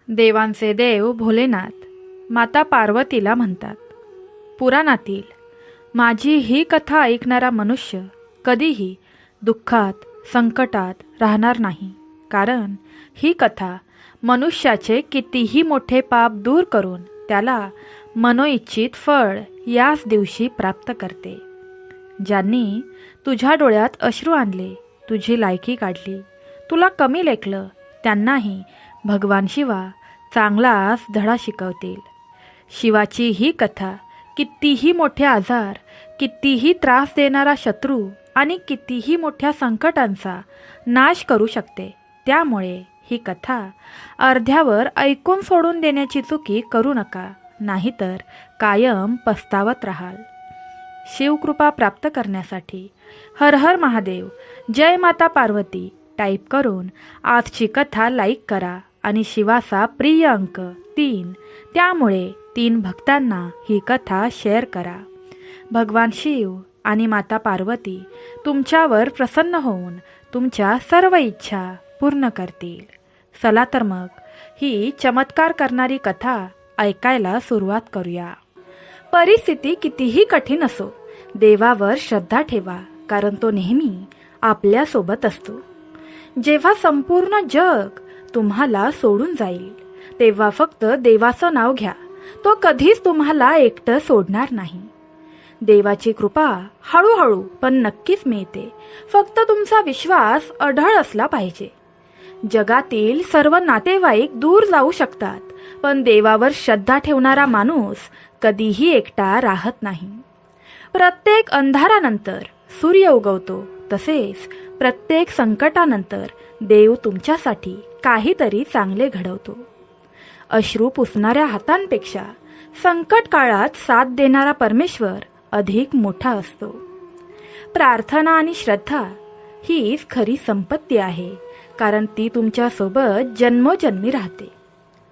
देवांचे देव भोलेनाथ माता पार्वतीला म्हणतात. पुराणातील माझी ही कथा ऐकणारा मनुष्य कधीही दुःखात संकटात राहणार नाही, कारण ही कथा मनुष्याचे कितीही मोठे पाप दूर करून त्याला मनोइच्छित फळ याच दिवशी प्राप्त करते. ज्यांनी तुझ्या डोळ्यात अश्रू आणले, तुझी लायकी काढली, तुला कमी लेखलं, त्यांनाही भगवान शिवा चांगलाच धडा शिकवतील. शिवाची ही कथा कितीही मोठे आजार, कितीही त्रास देणारा शत्रू आणि कितीही मोठ्या संकटांचा नाश करू शकते. त्यामुळे ही कथा अर्ध्यावर ऐकून सोडून देण्याची चुकी करू नका, नाहीतर कायम पस्तावत राहाल. शिवकृपा प्राप्त करण्यासाठी हर हर महादेव, जय माता पार्वती टाईप करून आजची कथा लाईक करा आणि शिवाचा प्रिय अंक 3 त्यामुळे 3 भक्तांना ही कथा शेअर करा. भगवान शिव आणि माता पार्वती तुमच्यावर प्रसन्न होऊन तुमच्या सर्व इच्छा पूर्ण करतील. चला तर मग ही चमत्कार करणारी कथा ऐकायला सुरुवात करूया. परिस्थिती कितीही कठीण असो, देवावर श्रद्धा ठेवा, कारण तो नेहमी आपल्यासोबत असतो. जेव्हा संपूर्ण जग तुम्हाला सोडून जाईल, तेव्हा फक्त देवाचं नाव घ्या. तो कधीच तुम्हाला एकटं सोडणार नाही. देवाची कृपा हळूहळू पण नक्कीच मिळते. फक्त तुमचा विश्वास अढळ असला पाहिजे. जगातील सर्व नातेवाईक दूर जाऊ शकतात, पण देवावर श्रद्धा ठेवणारा माणूस कधीही एकटा राहत नाही. प्रत्येक अंधारानंतर सूर्य उगवतो, तसेच प्रत्येक संकटानंतर देव तुमच्यासाठी काहीतरी चांगले घडवतो. अश्रू पुसणाऱ्या हातांपेक्षा संकट काळात साथ देणारा परमेश्वर अधिक मोठा असतो. प्रार्थना आणि श्रद्धा हीच खरी संपत्ती आहे, कारण ती तुमच्यासोबत जन्मोजन्मी राहते.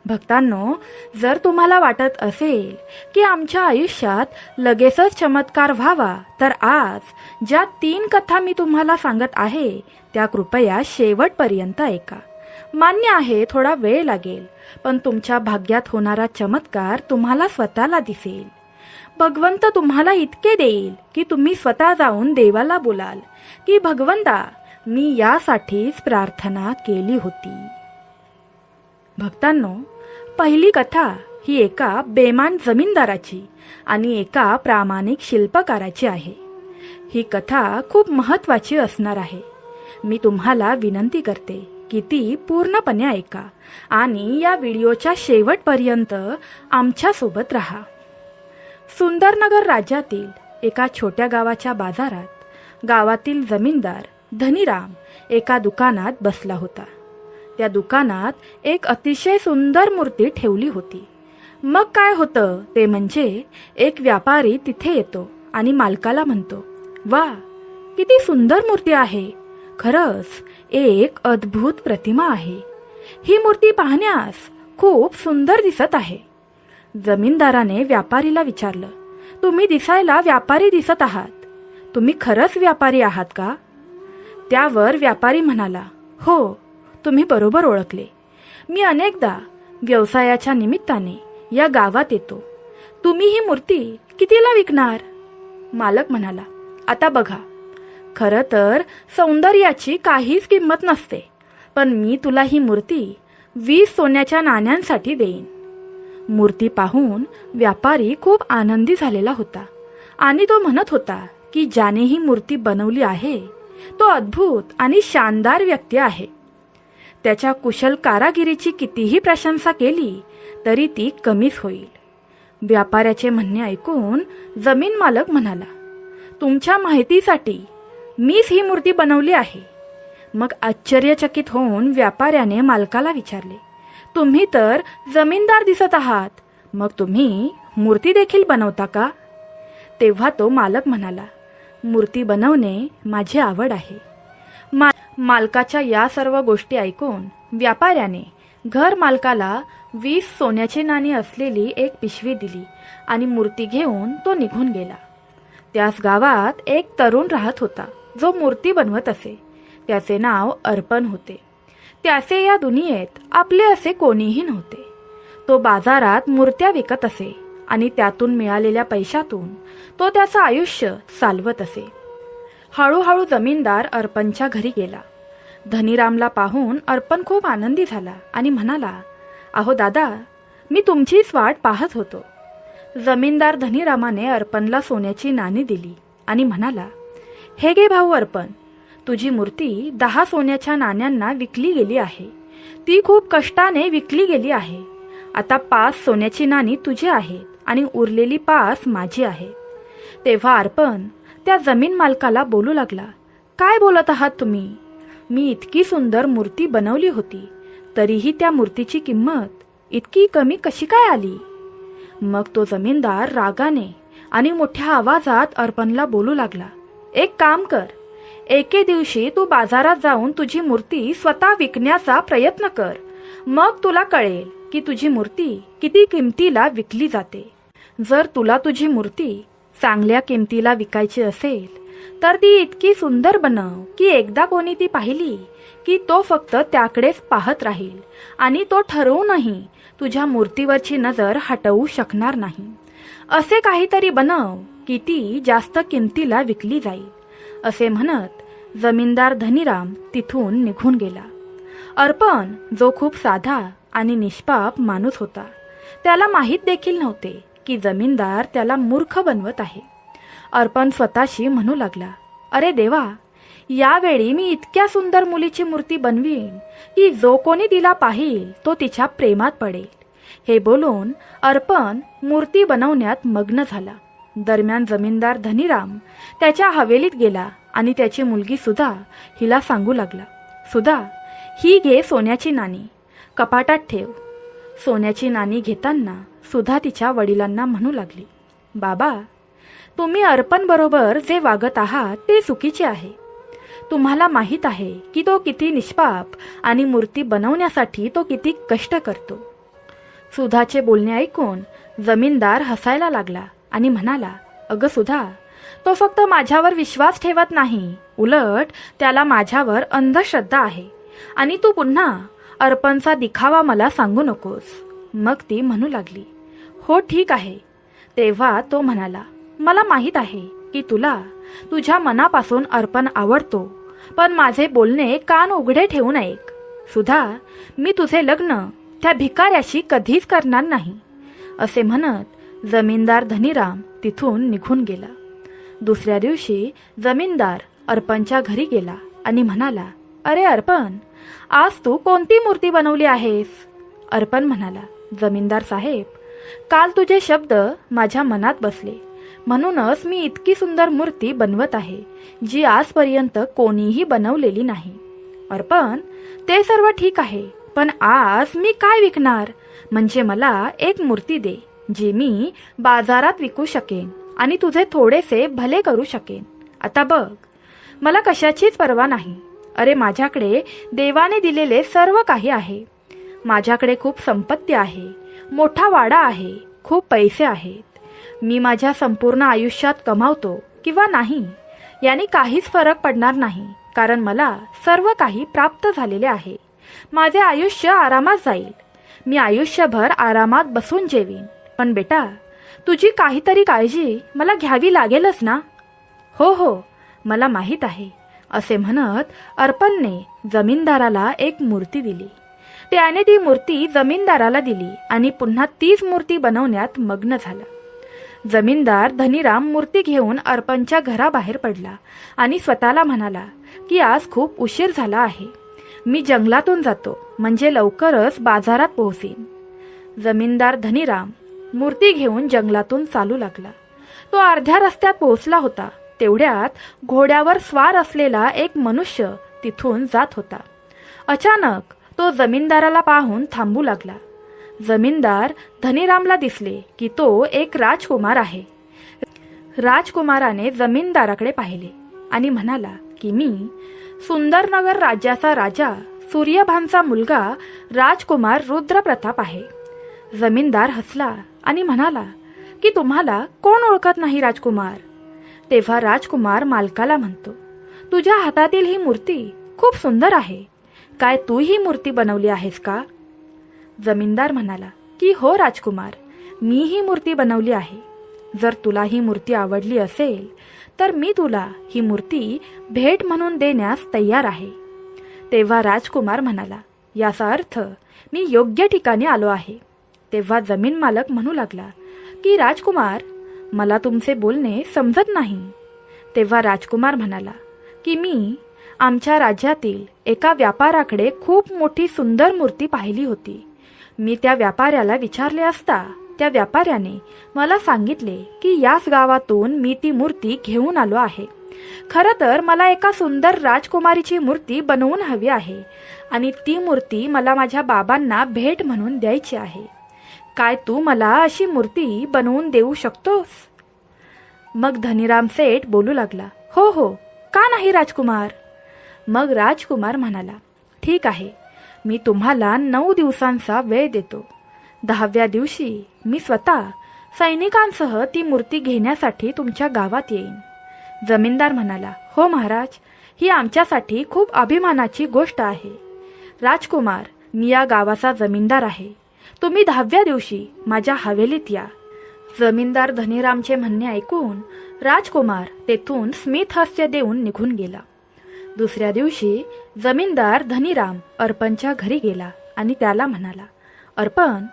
भक्तांनो, जर तुम्हाला वाटत असेल की आमच्या आयुष्यात लगेचच चमत्कार व्हावा, तर आज ज्या 3 कथा मी तुम्हाला सांगत आहे त्या कृपया शेवटपर्यंत ऐका. मान्य आहे, थोडा वेळ लागेल, पण तुमच्या भाग्यात होणारा चमत्कार तुम्हाला स्वतःला दिसेल. भगवंत तुम्हाला इतके देईल की तुम्ही स्वतः जाऊन देवाला बोलाल की भगवंता, मी यासाठीच प्रार्थना केली होती. भक्तांनो, पहिली कथा ही एका बेमान जमीनदाराची आणि एका प्रामाणिक शिल्पकाराची आहे. ही कथा खूप महत्त्वाची असणार आहे. मी तुम्हाला विनंती करते की ती पूर्णपणे ऐका आणि या व्हिडिओच्या शेवटपर्यंत आमच्यासोबत राहा. सुंदरनगर राज्यातील एका छोट्या गावाच्या बाजारात गावातील जमीनदार धनीराम एका दुकानात बसला होता. त्या दुकानात एक अतिशय सुंदर मूर्ती ठेवली होती. मग काय होतं ते म्हणजे एक व्यापारी तिथे येतो आणि मालकाला म्हणतो, वा, किती सुंदर मूर्ती आहे. खरंच एक अद्भुत प्रतिमा आहे. ही मूर्ती पाहण्यास खूप सुंदर दिसत आहे. जमीनदाराने व्यापारीला विचारलं, तुम्ही दिसायला व्यापारी दिसत आहात, तुम्ही खरंच व्यापारी आहात का? त्यावर व्यापारी म्हणाला, हो, तुम्ही बरोबर ओळखले. मी अनेकदा व्यवसायाच्या निमित्ताने या गावात येतो. तुम्ही ही मूर्ती कितीला विकणार? मालक म्हणाला, आता बघा, खरं तर सौंदर्याची काहीच किंमत नसते, पण मी तुला ही मूर्ती 20 सोन्याच्या नाण्यांसाठी देईन. मूर्ती पाहून व्यापारी खूप आनंदी झालेला होता आणि तो म्हणत होता की ज्याने ही मूर्ती बनवली आहे तो अद्भुत आणि शानदार व्यक्ती आहे. त्याच्या कुशल कारागिरीची कितीही प्रशंसा केली तरी ती कमीच होईल. व्यापाऱ्याचे म्हणणे ऐकून जमीन मालक म्हणाला, तुमच्या माहितीसाठी मीच ही मूर्ती बनवली आहे. मग आश्चर्यचकित होऊन व्यापाऱ्याने मालकाला विचारले, तुम्ही तर जमीनदार दिसत आहात, मग तुम्ही मूर्ती देखील बनवता का? तेव्हा तो मालक म्हणाला, मूर्ती बनवणे माझी आवड आहे. मालकाच्या या सर्व गोष्टी ऐकून व्यापाऱ्याने घर मालकाला 20 सोन्याचे नाणी असलेली एक पिशवी दिली आणि मूर्ती घेऊन तो निघून गेला. त्याच गावात एक तरुण राहत होता जो मूर्ती बनवत असे. त्याचे नाव अर्पण होते. त्याचे या दुनियेत आपले असे कोणीही नव्हते. तो बाजारात मूर्त्या विकत असे आणि त्यातून मिळालेल्या पैशातून तो त्याचं आयुष्य चालवत असे. हळूहळू जमीनदार अर्पणच्या घरी गेला. धनीरामला पाहून अर्पण खूप आनंदी झाला आणि म्हणाला, अहो दादा, मी तुमचीच वाट पाहत होतो. जमीनदार धनीरामाने अर्पणला सोन्याची नाणी दिली आणि म्हणाला, हे घे भाऊ अर्पण, तुझी मूर्ती 10 सोन्याच्या नाण्यांना विकली गेली आहे. ती खूप कष्टाने विकली गेली आहे. आता 5 सोन्याची नाणी तुझी आहेत आणि उरलेली 5 माझी आहेत. तेव्हा अर्पण त्या जमीन मालकाला बोलू लागला, काय बोलत आहात तुम्ही? मी इतकी सुंदर मूर्ती बनवली होती, तरीही त्या मूर्तीची किंमत इतकी कमी कशी काय आली? मग तो जमीनदार रागाने आणि मोठ्या आवाजात अर्पणला बोलू लागला, एक काम कर, एके दिवशी तू बाजारात जाऊन तुझी मूर्ती स्वतः विकण्याचा प्रयत्न कर. मग तुला कळेल की तुझी मूर्ती किती किमतीला विकली जाते. जर तुला तुझी मूर्ती चांगल्या किमतीला विकायची असेल तर ती इतकी सुंदर बनव की एकदा कोणी ती पाहिली की तो फक्त त्याकडेच पाहत राहील आणि तो ठरवूनही तुझ्या मूर्तीवरची नजर हटवू शकणार नाही. असे काहीतरी बनव की ती जास्त किमतीला विकली जाईल. असे म्हणत जमीनदार धनीराम तिथून निघून गेला. अर्पण, जो खूप साधा आणि निष्पाप माणूस होता, त्याला माहीत देखील नव्हते की जमीनदार त्याला मूर्ख बनवत आहे. अर्पण स्वतःशी म्हणू लागला, अरे देवा, यावेळी मी इतक्या सुंदर मुलीची मूर्ती बनवीन की जो कोणी तिला पाहिल तो तिच्या प्रेमात पडेल. हे बोलून अर्पण मूर्ती बनवण्यात मग्न झाला. दरम्यान जमीनदार धनीराम त्याच्या हवेलीत गेला आणि त्याची मुलगी सुधा हिला सांगू लागला, सुधा, ही घे सोन्याची नाणी, कपाटात ठेव. सोन्याची नाणी घेताना सुधा तिच्या वडिलांना म्हणू लागली, बाबा, तुम्ही अर्पण बरोबर जे वागत आहात ते चुकीचे आहे. तुम्हाला माहीत आहे की तो किती निष्पाप आणि मूर्ती बनवण्यासाठी तो किती कष्ट करतो. सुधाचे बोलणे ऐकून जमीनदार हसायला लागला आणि म्हणाला, अगं सुधा, तो फक्त माझ्यावर विश्वास ठेवत नाही, उलट त्याला माझ्यावर अंधश्रद्धा आहे आणि तू पुन्हा अर्पणचा दिखावा मला सांगू नकोस. मग ती म्हणू लागली, हो ठीक आहे. तेव्हा तो म्हणाला, मला माहीत आहे की तुला तुझ्या मनापासून अर्पण आवडतो, पण माझे बोलणे कान उघडे ठेवून ऐक. सुधा, मी तुझे लग्न त्या भिकाऱ्याशी कधीच करणार नाही. असे म्हणत जमीनदार धनीराम तिथून निघून गेला. दुसऱ्या दिवशी जमीनदार अर्पणच्या घरी गेला आणि म्हणाला, अरे अर्पण, आज तू कोणती मूर्ती बनवली आहेस? अर्पण म्हणाला, जमीनदार साहेब, काल तुझे शब्द माझ्या मनात बसले, म्हणूनच मी इतकी सुंदर मूर्ती बनवत आहे जी आजपर्यंत कोणीही बनवलेली नाही. अर्पण, ते सर्व ठीक आहे, पण आज मी काय विकणार? म्हणजे मला एक मूर्ती दे जी मी बाजारात विकू शकेन आणि तुझे थोडेसे भले करू शकेन. आता बघ, मला कशाचीच पर्वा नाही. अरे, माझ्याकडे देवाने दिलेले सर्व काही आहे. माझ्याकडे खूप संपत्ती आहे, मोठा वाडा आहे, खूप पैसे आहेत. मी माझ्या संपूर्ण आयुष्यात कमावतो किंवा नाही याने काहीच फरक पडणार नाही, कारण मला सर्व काही प्राप्त झालेले आहे. माझे आयुष्य आरामात जाईल. मी आयुष्यभर आरामात बसून जेवीन. पण बेटा, तुझी काहीतरी काळजी मला घ्यावी लागेलच ना? हो हो, मला माहीत आहे. असे म्हणत अर्पणने जमीनदाराला एक मूर्ती दिली. त्याने ती मूर्ती जमीनदाराला दिली आणि पुन्हा तीच मूर्ती बनवण्यात मग्न झाला. जमीनदार धनीराम मूर्ती घेऊन अर्पणच्या घराबाहेर पडला आणि स्वतःला म्हणाला की आज खूप उशीर झाला आहे. मी जंगलातून जातो, म्हणजे लवकरच बाजारात पोहोचीन. जमीनदार धनीराम मूर्ती घेऊन जंगलातून चालू लागला. तो अर्ध्या रस्त्यात पोहोचला होता. तेवढ्यात घोड्यावर स्वार असलेला एक मनुष्य तिथून जात होता. अचानक तो जमीनदाराला पाहून थांबू लागला. जमीनदार धनीरामला दिसले की तो एक राजकुमार आहे. राजकुमाराने जमीनदाराकडे पाहिले आणि म्हणाला की मी सुंदरनगर राज्याचा राजा सूर्यभानचा मुलगा राजकुमार रुद्रप्रताप आहे. जमीनदार हसला आणि म्हणाला की तुम्हाला कोण ओळखत नाही राजकुमार? तेव्हा राजकुमार मालकाला म्हणतो, तुझ्या हातातील ही मूर्ती खूप सुंदर आहे. काय तू ही मूर्ती बनवली आहेस का? जमीनदार म्हणाला की हो राजकुमार, मी ही मूर्ती बनवली आहे. जर तुला ही मूर्ती आवडली असेल तर मी तुला ही मूर्ती भेट म्हणून देण्यास तयार आहे. तेव्हा राजकुमार म्हणाला, याचा अर्थ मी योग्य ठिकाणी आलो आहे. तेव्हा जमीन मालक म्हणू लागला की राजकुमार, मला तुमचे बोलणे समजत नाही. तेव्हा राजकुमार म्हणाला की मी आमच्या राज्यातील एका व्यापाऱ्याकडे खूप मोठी सुंदर मूर्ती पाहिली होती. मी त्या व्यापाऱ्याला विचारले असता त्या व्यापाऱ्याने मला सांगितले की याच गावातून मी ती मूर्ती घेऊन आलो आहे. खरं तर मला एका सुंदर राजकुमारीची मूर्ती बनवून हवी आहे आणि ती मूर्ती मला माझ्या बाबांना भेट म्हणून द्यायची आहे. काय तू मला अशी मूर्ती बनवून देऊ शकतोस? मग धनीराम सेठ बोलू लागला, हो हो, का नाही राजकुमार. मग राजकुमार म्हणाला, ठीक आहे, मी तुम्हाला 9 दिवसांचा वेळ देतो. 10व्या दिवशी मी स्वतः सैनिकांसह ती मूर्ती घेण्यासाठी तुमच्या गावात येईन. जमीनदार म्हणाला, हो महाराज, ही आमच्यासाठी खूप अभिमानाची गोष्ट आहे. राजकुमार, मी या गावाचा जमीनदार आहे. तुम्ही 10व्या दिवशी माझ्या हवेलीत या. जमीनदार धनीरामचे म्हणणे ऐकून राजकुमार तेथून स्मित हास्य देऊन निघून गेला. दुसऱ्या दिवशी जमीनदार धनीराम अर्पणच्या घरी गेला आणि त्याला म्हणाला, अर्पण,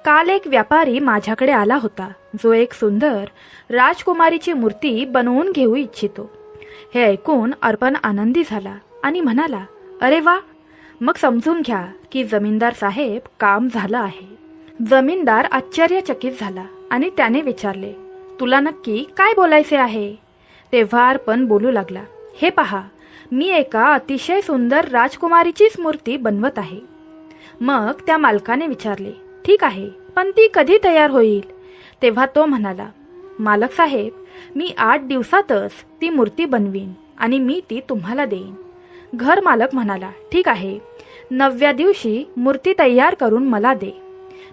काल एक व्यापारी माझ्याकडे आला होता जो एक सुंदर राजकुमारीची मूर्ती बनवून घेऊ इच्छितो. हे ऐकून अर्पण आनंदी झाला आणि म्हणाला, अरे वा, मग समजून घ्या की जमीनदार साहेब, काम झालं आहे. जमीनदार आश्चर्यचकित झाला आणि त्याने विचारले, तुला नक्की काय बोलायचे आहे? तेव्हा अर्पण बोलू लागला, हे पहा, मी एका अतिशय सुंदर राजकुमारीचीच मूर्ती बनवत आहे. मग त्या मालकाने विचारले, ठीक आहे, पण ती कधी तयार होईल? तेव्हा तो म्हणाला, मालक साहेब, मी 8 दिवसातच ती मूर्ती बनवीन आणि मी ती तुम्हाला देईन. घर मालक म्हणाला, ठीक आहे, 9व्या दिवशी मूर्ती तयार करून मला दे.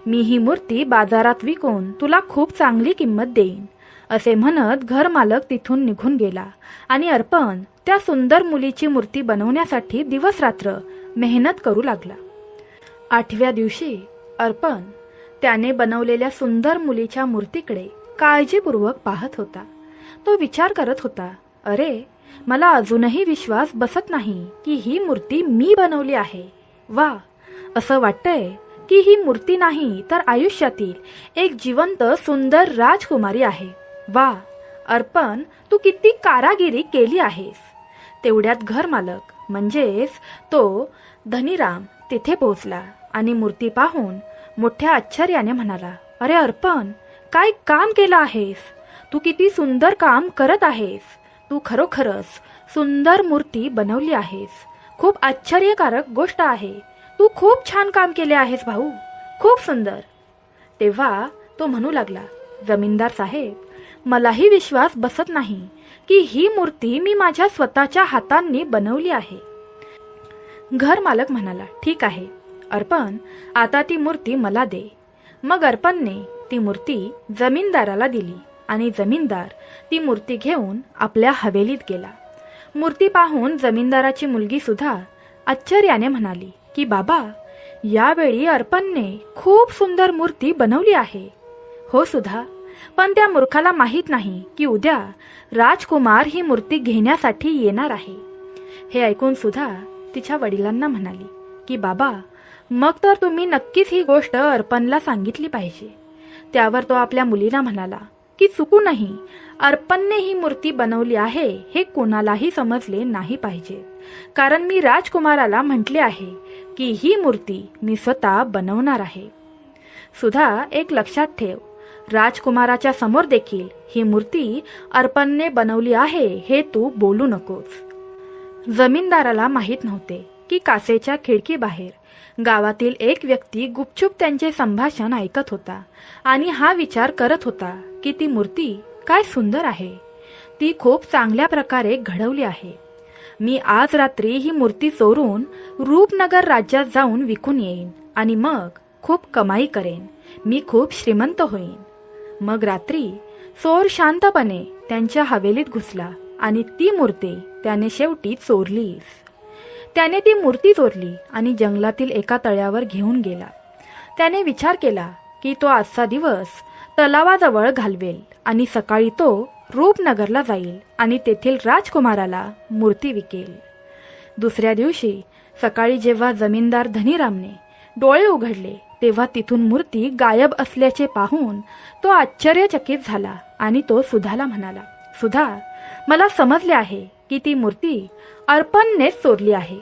मी ही मूर्ती बाजारात विकून तुला खूप चांगली किंमत देईन. असे म्हणत घर मालक तिथून निघून गेला आणि अर्पण त्या सुंदर मुलीची मूर्ती बनवण्यासाठी दिवसरात्र मेहनत करू लागला. 8व्या दिवशी अर्पण त्याने बनवलेल्या सुंदर मुलीच्या मूर्तीकडे काळजीपूर्वक पाहत होता. तो विचार करत होता, अरे, मला अजूनही विश्वास बसत नाही की ही मूर्ती मी बनवली आहे. वा, असं वाटतंय की ही मूर्ती नाही तर आयुष्यातील एक जिवंत सुंदर राजकुमारी आहे. वा अर्पण, तू किती कारागिरी केली आहेस. तेवढ्यात घर मालक म्हणजेच तो धनीराम तिथे पोहोचला आणि मूर्ती पाहून मोठ्या आश्चर्याने म्हणाला, अरे अर्पण, काय काम केलं आहेस. तू किती सुंदर काम करत आहेस. तू खरोखरच सुंदर मूर्ती बनवली आहेस. खूप आश्चर्यकारक गोष्ट आहे. तू खूप छान काम केले आहेस भाऊ, खूप सुंदर. तेव्हा तो म्हणू लागला, जमीनदार साहेब, मलाही विश्वास बसत नाही की ही मूर्ती मी माझ्या स्वतःच्या हातांनी बनवली आहे. घर मालक म्हणाला, ठीक आहे अर्पण, आता ती मूर्ती मला दे. मग अर्पणने ती मूर्ती जमीनदाराला दिली आणि जमीनदार ती मूर्ती घेऊन आपल्या हवेलीत गेला. मूर्ती पाहून जमीनदाराची मुलगी सुद्धा आश्चर्याने म्हणाली की बाबा, यावेळी अर्पणने खूप सुंदर मूर्ती बनवली आहे. हो सुद्धा, पण त्या मूर्खाला माहीत नाही की उद्या राजकुमार ही मूर्ती घेण्यासाठी येणार आहे. हे ऐकून सुद्धा तिच्या वडिलांना म्हणाली की बाबा, मग तर तुम्ही नक्कीच ही गोष्ट अर्पणला सांगितली पाहिजे. त्यावर तो आपल्या मुलीला म्हणाला की चुकूनही अर्पणने ही मूर्ती बनवली आहे हे कोणालाही समजले नाही पाहिजे, कारण मी राजकुमाराला म्हटले आहे की ही मूर्ती मी स्वतः बनवणार आहे. सुद्धा एक लक्षात ठेव, राजकुमाराच्या समोर देखील ही मूर्ती अर्पणने बनवली आहे हे तू बोलू नकोस. जमीनदाराला माहीत नव्हते की कासेच्या खिडकीबाहेर गावातील एक व्यक्ती गुपचूप त्यांचे संभाषण ऐकत होता आणि हा विचार करत होता की ती मूर्ती काय सुंदर आहे. ती खूप चांगल्या प्रकारे घडवली आहे. मी आज रात्री ही मूर्ती चोरून रूपनगर राज्यात जाऊन विकून येईन आणि मग खूप कमाई करेन. मी खूप श्रीमंत होईन. मग रात्री चोर शांतपणे त्यांच्या हवेलीत घुसला आणि ती मूर्ती त्याने शेवटी चोरलीच. त्याने ती मूर्ती चोरली आणि जंगलातील एका तळ्यावर घेऊन गेला. त्याने विचार केला की तो आजचा दिवस तलावाजवळ घालवेल आणि सकाळी तो रूपनगरला जाईल आणि तेथील राजकुमाराला मूर्ती विकेल. दुसऱ्या दिवशी सकाळी जेव्हा जमीनदार धनीरामने डोळे उघडले तेव्हा तिथून मूर्ती गायब असल्याचे पाहून तो आश्चर्यचकित झाला आणि तो सुधाला म्हणाला, सुधा, मला समजले आहे की ती मूर्ती अर्पणनेच चोरली आहे.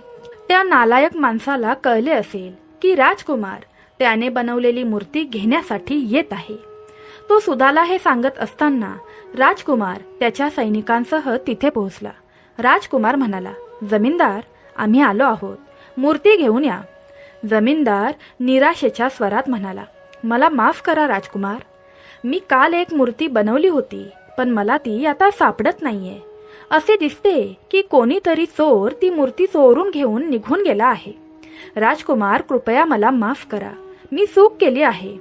त्या नालायक माणसाला कळले असेल की राजकुमार त्याने बनवलेली मूर्ती घेण्यासाठी येत आहे. तो सुधाला हे सांगत असताना राजकुमार त्याच्या सैनिकांसह तिथे पोहोचला. राजकुमार म्हणाला, जमीनदार, आम्ही आलो आहोत, मूर्ती घेऊन या. जमीनदार निराशेच्या स्वरात म्हणाला, मला माफ करा राजकुमार, मी काल एक मूर्ती बनवली होती पण मला ती आता सापडत नाहीये. असे दिसते की कोणीतरी चोर ती मूर्ती चोरून घेऊन निघून गेला आहे. राजकुमार, कृपया मला माफ करा, मी चूक केली आहे.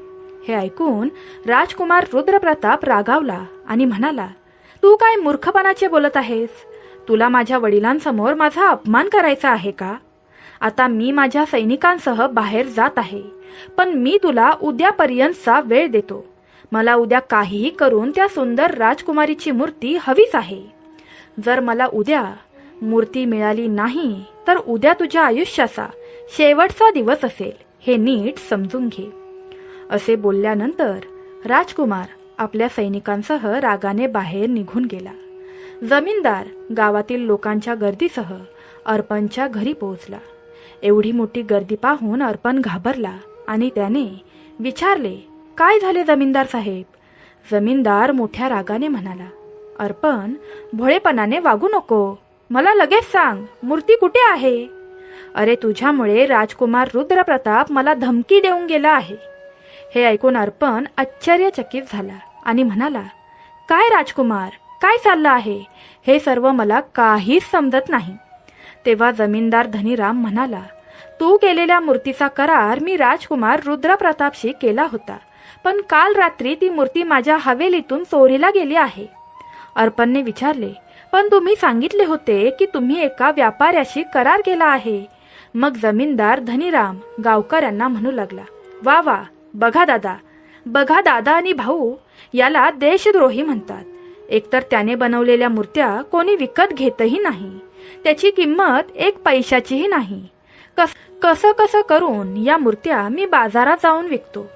हे ऐकून राजकुमार रुद्रप्रताप रागावला आणि म्हणाला, तू काय मूर्खपणाचे बोलत आहेस? तुला माझ्या वडिलांसमोर माझा अपमान करायचा आहे का? आता मी माझ्या सैनिकांसह बाहेर जात आहे, पण मी तुला उद्यापर्यंतचा वेळ देतो. मला उद्या काहीही करून त्या सुंदर राजकुमारीची मूर्ती हवीच आहे. जर मला उद्या मूर्ती मिळाली नाही तर उद्या तुझ्या आयुष्याचा शेवटचा दिवस असेल, हे नीट समजून घे. असे बोलल्यानंतर राजकुमार आपल्या सैनिकांसह रागाने बाहेर निघून गेला. जमीनदार गावातील लोकांच्या गर्दीसह अर्पणच्या घरी पोहोचला. एवढी मोठी गर्दी पाहून अर्पण घाबरला आणि त्याने विचारले, काय झाले जमीनदार साहेब? जमीनदार मोठ्या रागाने म्हणाला, अर्पण, भोळेपणाने वागू नको, मला लगेच सांग, मूर्ती कुठे आहे? अरे, तुझ्यामुळे राजकुमार रुद्रप्रताप मला धमकी देऊन गेला आहे. हे ऐकून अर्पण आश्चर्यचकित झाला आणि म्हणाला, काय राजकुमार, काय चाललं आहे? हे सर्व मला काहीच समजत नाही. तेव्हा जमीनदार धनीराम म्हणाला, तू केलेल्या मूर्तीचा करार मी राजकुमार रुद्रप्रतापशी केला होता, पण काल रात्री ती मूर्ती माझ्या हवेलीतून चोरीला गेली आहे. अर्पणने विचारले, पण तुम्ही सांगितले होते की तुम्ही एका व्यापाऱ्याशी करार केला आहे. मग जमीनदार धनीराम गावकऱ्यांना म्हणू लागला, वा वा, बघा दादा आणि भाऊ, याला देशद्रोही म्हणतात. एकतर त्याने बनवलेल्या मूर्त्या कोणी विकत घेतही नाही, त्याची किंमत एक पैशाचीही नाही. कसं करून या मूर्त्या मी बाजारात जाऊन विकतो,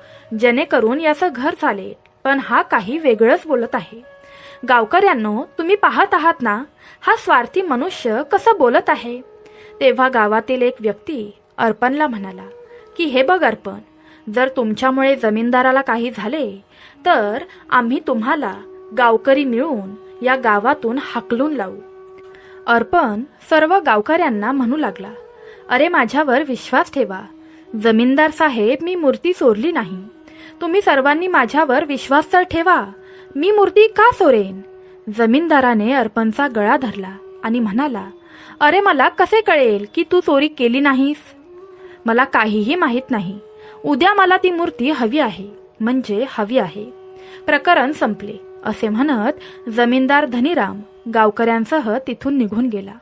जेणेकरून याचं घर चालेल, पण हा काही वेगळंच बोलत आहे. गावकऱ्यांनो, तुम्ही पाहत आहात ना, हा स्वार्थी मनुष्य कसं बोलत आहे. तेव्हा गावातील एक व्यक्ती अर्पणला म्हणाला की हे बघ अर्पण, जर तुमच्यामुळे जमीनदाराला काही झाले तर आम्ही तुम्हाला गावकरी मिळून या गावातून हाकलून लावू. अर्पण सर्व गावकऱ्यांना म्हणू लागला, अरे, माझ्यावर विश्वास ठेवा जमीनदार साहेब, मी मूर्ती चोरली नाही. तुम्ही सर्वांनी माझ्यावर विश्वास तर ठेवा, मी मूर्ती का चोरेन? जमीनदाराने अर्पणचा गळा धरला आणि म्हणाला, अरे, मला कसे कळेल की तू चोरी केली नाहीस? मला काहीही माहीत नाही. उद्या मला ती मूर्ती हवी आहे, म्हणजे हवी आहे. प्रकरण संपले. असे म्हणत जमीनदार धनीराम गावकऱ्यांसह तिथून निघून गेला.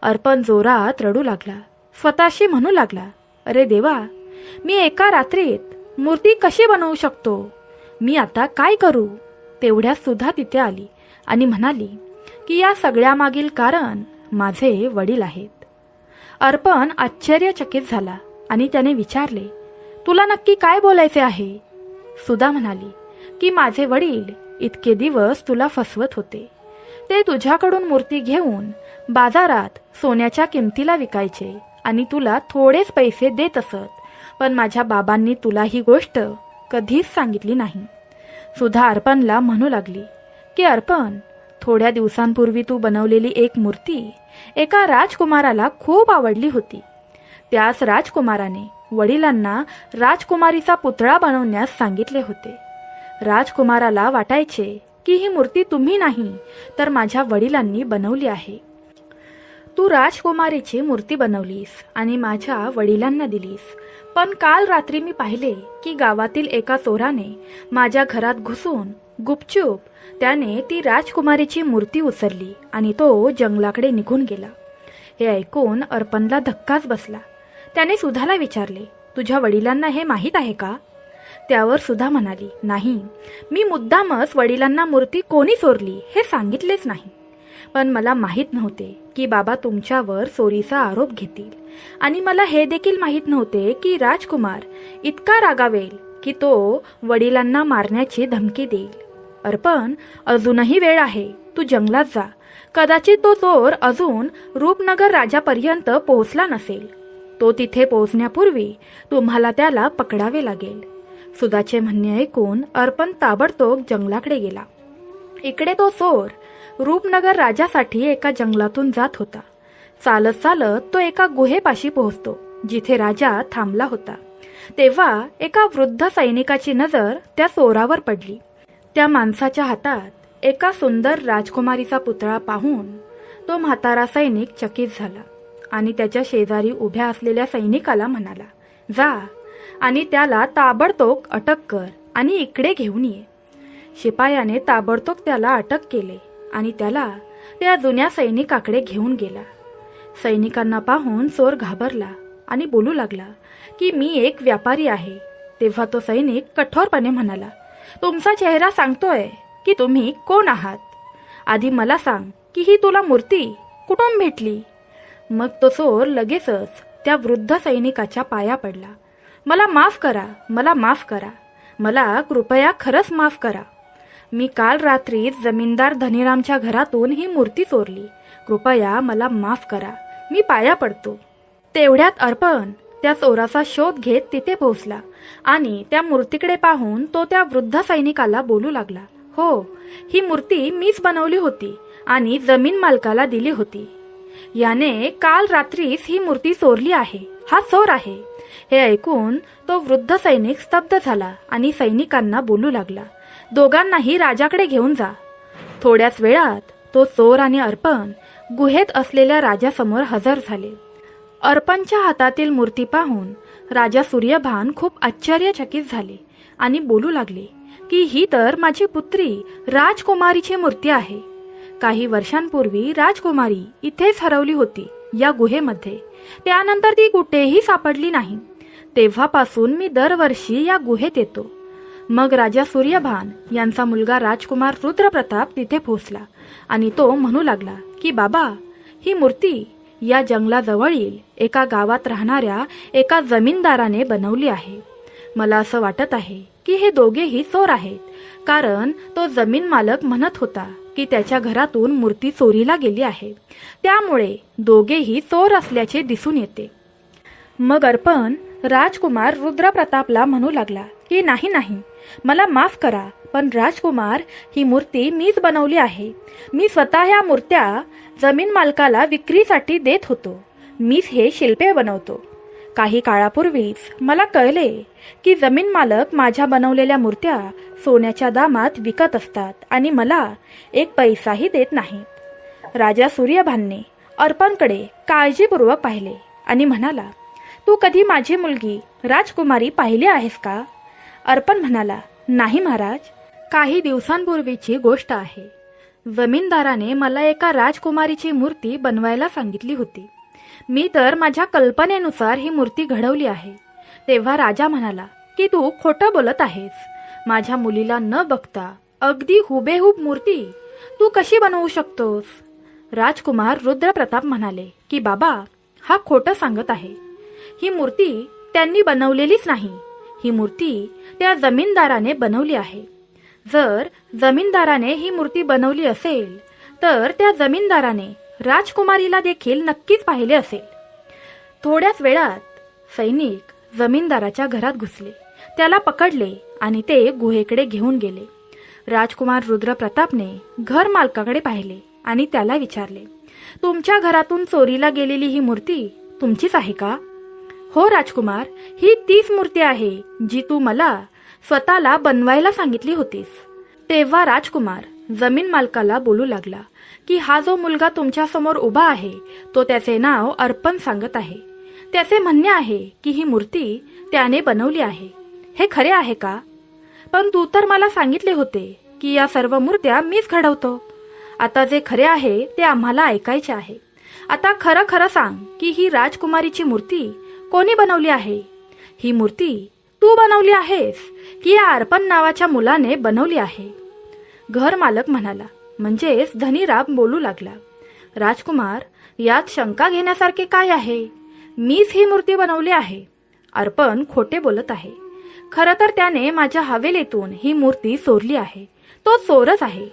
अर्पण जोरात रडू लागला, स्वतःशी म्हणू लागला, अरे देवा, मी एका रात्रीत मूर्ती कशी बनवू शकतो? मी आता काय करू? तेवढ्यात सुद्धा तिथे आली आणि म्हणाली की या सगळ्यामागील कारण माझे वडील आहेत. अर्पण आश्चर्यचकित झाला आणि त्याने विचारले, तुला नक्की काय बोलायचे आहे? सुधा म्हणाली की माझे वडील इतके दिवस तुला फसवत होते. ते तुझ्याकडून मूर्ती घेऊन बाजारात सोन्याच्या किमतीला विकायचे आणि तुला थोडेच पैसे देत असत, पण माझ्या बाबांनी तुला ही गोष्ट कधीच सांगितली नाही. सुधा अर्पणला म्हणू लागली की अर्पण, थोड्या दिवसांपूर्वी तू बनवलेली एक मूर्ती एका राजकुमाराला खूप आवडली होती. त्याच राजकुमाराने वडिलांना राजकुमारीचा पुतळा बनवण्यास सांगितले होते. राजकुमाराला वाटायचे की ही मूर्ती तुम्ही नाही तर माझ्या वडिलांनी बनवली आहे. तू राजकुमारीची मूर्ती बनवलीस आणि माझ्या वडिलांना दिलीस, पण काल रात्री मी पाहिले की गावातील एका चोराने माझ्या घरात घुसून गुपचूप त्याने ती राजकुमारीची मूर्ती उचलली आणि तो जंगलाकडे निघून गेला. हे ऐकून अर्पणला धक्काच बसला. त्याने सुधाला विचारले, तुझ्या वडिलांना हे माहीत आहे का? त्यावर सुधा म्हणाली, नाही, मी मुद्दामच वडिलांना मूर्ती कोणी चोरली हे सांगितलेच नाही. पण मला माहीत नव्हते की बाबा तुमच्यावर चोरीचा आरोप घेतील, आणि मला हे देखील माहीत नव्हते की राजकुमार इतका रागावेल की तो वडिलांना मारण्याची धमकी देईल. अर्पण, अजूनही वेळ आहे, तू जंगलात जा. कदाचित तो चोर अजून रूपनगर राजापर्यंत पोहोचला नसेल. तो तिथे पोहोचण्यापूर्वी तुम्हाला त्याला पकडावे लागेल. सुधाचे म्हणणे ऐकून अर्पण ताबडतोब जंगलाकडे गेला. इकडे तो चोर रूपनगर राजासाठी एका जंगलातून जात होता. चालत चालत तो एका गुहेपाशी पोहोचतो जिथे राजा थांबला होता. तेव्हा एका वृद्ध सैनिकाची नजर त्या चोरावर पडली. त्या माणसाच्या हातात एका सुंदर राजकुमारीचा पुतळा पाहून तो म्हातारा सैनिक चकित झाला आणि त्याच्या शेजारी उभ्या असलेल्या सैनिकाला म्हणाला, जा आणि त्याला ताबडतोब अटक कर आणि इकडे घेऊन ये. शिपायाने ताबडतोब त्याला अटक केले आणि त्याला त्या जुन्या सैनिकाकडे घेऊन गेला. सैनिकांना पाहून चोर घाबरला आणि बोलू लागला की मी एक व्यापारी आहे. तेव्हा तो सैनिक कठोरपणे म्हणाला, तुमचा चेहरा सांगतोय की तुम्ही कोण आहात. आधी मला सांग की ही तुला मूर्ती कुठून भेटली. मग तो चोर लगेचच त्या वृद्ध सैनिकाच्या पाया पडला. मला माफ करा, मला माफ करा, मला कृपया खरंच माफ करा. मी काल रात्री जमीनदार धनीरामच्या घरातून ही मूर्ती चोरली. कृपया मला माफ करा, मी पाया पडतो. तेवढ्यात अर्पण त्या चोराचा शोध घेत तिथे पोहोचला आणि त्या मूर्तीकडे पाहून तो त्या वृद्ध सैनिकाला बोलू लागला, हो, ही मूर्ती मीच बनवली होती आणि जमीन मालकाला दिली होती. याने काल रात्रीच ही मूर्ती चोरली आहे. हा चोर आहे. हे ऐकून तो वृद्ध सैनिक स्तब्ध झाला आणि सैनिकांना बोलू लागला, दोघांनाही राजाकडे घेऊन जा. थोड्याच वेळात तो चोर आणि अर्पण गुहेत असलेल्या राजासमोर हजर झाले. अर्पणच्या हातातील मूर्ती पाहून राजा सूर्यभान खूप आश्चर्यचकित झाले आणि बोलू लागले की ही तर माझी पुत्री राजकुमारीची मूर्ती आहे. काही वर्षांपूर्वी राजकुमारी इथेच हरवली होती, या गुहेमध्ये. त्यानंतर ती कुठेही सापडली नाही. तेव्हापासून मी दरवर्षी या गुहेत येतो. मग राजा सूर्यभान यांचा मुलगा राजकुमार रुद्रप्रताप तिथे पोहोचला आणि तो म्हणू लागला की बाबा, ही मूर्ती या जंगलाजवळील एका गावात राहणाऱ्या एका जमीनदाराने बनवली आहे. मला असं वाटत आहे की हे दोघेही चोर आहेत, कारण तो जमीन मालक म्हणत होता की त्याच्या घरातून मूर्ती चोरीला गेली आहे. त्यामुळे दोघेही चोर असल्याचे दिसून येते. मग अर्पण राजकुमार रुद्रप्रतापला म्हणू लागला की नाही नाही, मला माफ करा, पण राजकुमार, ही मूर्ती मीच बनवली आहे. मी स्वतः ह्या मूर्त्या जमीन मालकाला विक्रीसाठी देत होतो. मीच हे शिल्पे बनवतो. काही काळापूर्वीच मला कळले की जमीन मालक माझ्या बनवलेल्या मूर्त्या सोन्याच्या दामात विकत असतात आणि मला एक पैसाही देत नाहीत. राजा सूर्यभानने अर्पणकडे काळजीपूर्वक पाहिले आणि म्हणाला, तू कधी माझी मुलगी राजकुमारी पाहिली आहेस का? अर्पण म्हणाला, नाही महाराज. काही दिवसांपूर्वीची गोष्ट आहे. जमीनदाराने मला एका राजकुमारीची मूर्ती बनवायला सांगितली होती. मी तर माझ्या कल्पनेनुसार ही मूर्ती घडवली आहे. तेव्हा राजा म्हणाला की तू खोटं बोलत आहेस. माझ्या मुलीला न बघता अगदी हुबेहूब मूर्ती तू कशी बनवू शकतोस? राजकुमार रुद्रप्रताप म्हणाले की बाबा, हा खोटं सांगत आहे. ही मूर्ती त्यांनी बनवलेलीच नाही. ही मूर्ती त्या जमीनदाराने बनवली आहे. जर जमीनदाराने ही मूर्ती बनवली असेल तर त्या जमीनदाराने राजकुमारीला देखील नक्कीच पाहिले असेल. थोड्याच वेळात सैनिक जमीनदाराच्या घरात घुसले, त्याला पकडले आणि ते गुहेकडे घेऊन गेले. राजकुमार रुद्रप्रतापने घर मालकाकडे पाहिले आणि त्याला विचारले, तुमच्या घरातून चोरीला गेलेली ही मूर्ती तुमचीच आहे का? हो राजकुमार, ही तीच मूर्ती आहे जी तू मला स्वतःला बनवायला सांगितली होतीस. तेव्हा राजकुमार जमीन मालकाला बोलू लागला की हा जो मुलगा तुमच्या समोर उभा आहे तो त्याचे नाव अर्पण सांगत आहे. त्याचे म्हणणे आहे की ही मूर्ती त्याने बनवली आहे. हे खरे आहे का? पण तू तर मला सांगितले होते की या सर्व मूर्त्या मीच घडवतो. आता जे खरे आहे ते आम्हाला ऐकायचे आहे. आता खरं खरं सांग की ही राजकुमारीची मूर्ती कोणी बनवली आहे? ही मूर्ती तू बनवली आहेस की या अर्पण नावाच्या मुलाने बनवली आहे? घर मालक म्हणाला, म्हणजेच धनीराम बोलू लागला, राजकुमार, यात शंका घेण्यासारखे काय आहे? मीच ही मूर्ती बनवली आहे. अर्पण खोटे बोलत आहे. खरं तर त्याने माझ्या हवेलीतून ही मूर्ती चोरली आहे. तो चोरच आहे.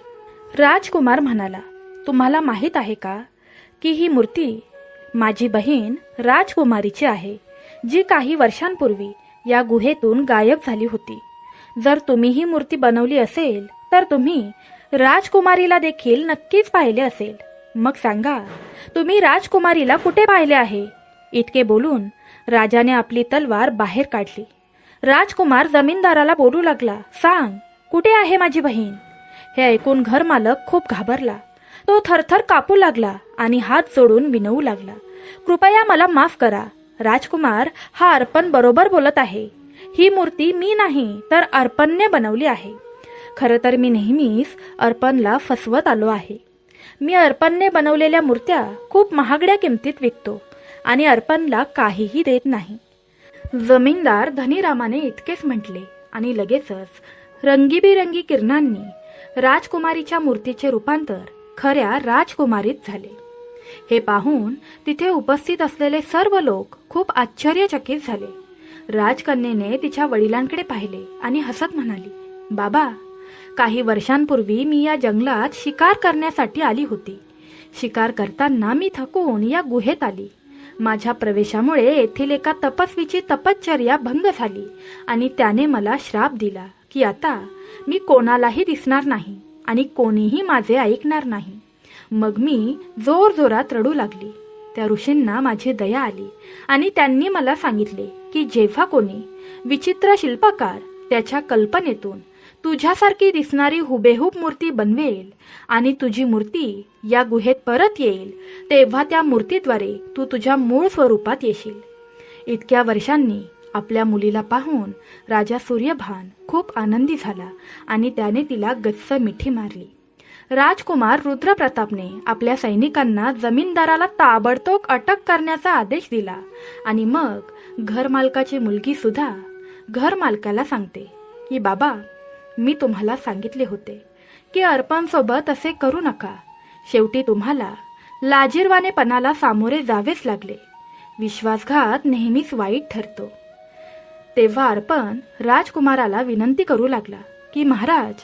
राजकुमार म्हणाला, तुम्हाला माहीत आहे का की ही मूर्ती माझी बहीण राजकुमारीची आहे, जी काही वर्षांपूर्वी या गुहेतून गायब झाली होती. जर तुम्ही ही मूर्ती बनवली असेल तर तुम्ही राजकुमारीला देखील नक्कीच पाहिले असेल. मग सांगा, तुम्ही राजकुमारीला कुठे पाहिले आहे? इतके बोलून राजाने आपली तलवार बाहेर काढली. राजकुमार जमीनदाराला बोलू लागला, सांग, कुठे आहे माझी बहीण? हे ऐकून घरमालक खूप घाबरला. तो थरथर कापू लागला आणि हात जोडून विनवू लागला, कृपया मला माफ करा. राजकुमार, हा अर्पण बरोबर बोलत आहे. ही मूर्ती मी नाही तर अर्पणने बनवली आहे. खरं तर मी नेहमीच अर्पणला फसवत आलो आहे. मी अर्पणने बनवलेल्या मूर्त्या खूप महागड्या किमतीत विकतो आणि अर्पणला काहीही देत नाही. जमीनदार धनीरामाने इतकेच म्हटले आणि लगेचच रंगीबिरंगी किरणांनी राजकुमारीच्या मूर्तीचे रूपांतर खऱ्या राजकुमारीत झाले. हे पाहून तिथे उपस्थित असलेले सर्व लोक खूप आश्चर्यचकित झाले. राजकन्येने तिच्या वडिलांकडे पाहिले आणि हसत म्हणाली, बाबा, काही वर्षांपूर्वी मी या जंगलात शिकार करण्यासाठी आली होती. शिकार करताना मी थकून या गुहेत आली. माझ्या प्रवेशामुळे येथील एका तपस्वीची तपश्चर्या भंग झाली आणि त्याने मला श्राप दिला की आता मी कोणालाही दिसणार नाही आणि कोणीही माझे ऐकणार नाही. मग मी जोरजोरात रडू लागली. त्या ऋषींना माझी दया आली आणि त्यांनी मला सांगितले की जेव्हा कोणी विचित्र शिल्पकार त्याच्या कल्पनेतून तुझ्यासारखी दिसणारी हुबेहूब मूर्ती बनवेल आणि तुझी मूर्ती या गुहेत परत येईल, तेव्हा त्या मूर्तीद्वारे तू तुझ्या मूळ स्वरूपात येशील. इतक्या वर्षांनी आपल्या मुलीला पाहून राजा सूर्यभान खूप आनंदी झाला आणि त्याने तिला गच्च मिठी मारली. राजकुमार रुद्रप्रतापने आपल्या सैनिकांना जमीनदाराला ताबडतोब अटक करण्याचा आदेश दिला आणि मग घरमालकाची मुलगी सुद्धा घरमालकाला सांगते की बाबा, मी तुम्हाला सांगितले होते की अर्पणसोबत असे करू नका. शेवटी तुम्हाला लाजिरवाणेपणाला सामोरे जावेच लागले. विश्वासघात नेहमीच वाईट ठरतो. तेव्हा अर्पण राजकुमाराला विनंती करू लागला की महाराज,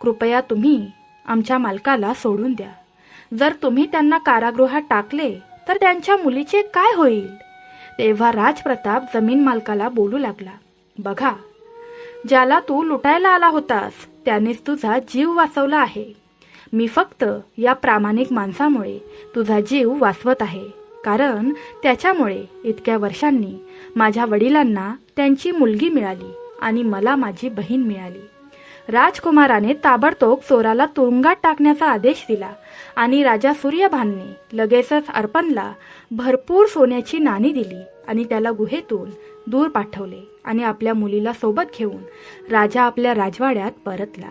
कृपया तुम्ही आमच्या मालकाला सोडून द्या. जर तुम्ही त्यांना कारागृहात टाकले तर त्यांच्या मुलीचे काय होईल? तेव्हा राजप्रताप जमीन मालकाला बोलू लागला, बघा, ज्याला तू लुटायला आला होतास त्यानेच तुझा जीव वाचवला आहे. मी फक्त या प्रामाणिक माणसामुळे तुझा जीव वाचवत आहे, कारण त्याच्यामुळे इतक्या वर्षांनी माझ्या वडिलांना त्यांची मुलगी मिळाली आणि मला माझी बहीण मिळाली. राजकुमाराने ताबडतोब चोराला तुरुंगात टाकण्याचा आदेश दिला आणि राजा सूर्यभानने लगेचच अर्पणला भरपूर सोन्याची नाणी दिली आणि त्याला गुहेतून दूर पाठवले आणि आपल्या मुलीला सोबत घेऊन राजा आपल्या राजवाड्यात परतला.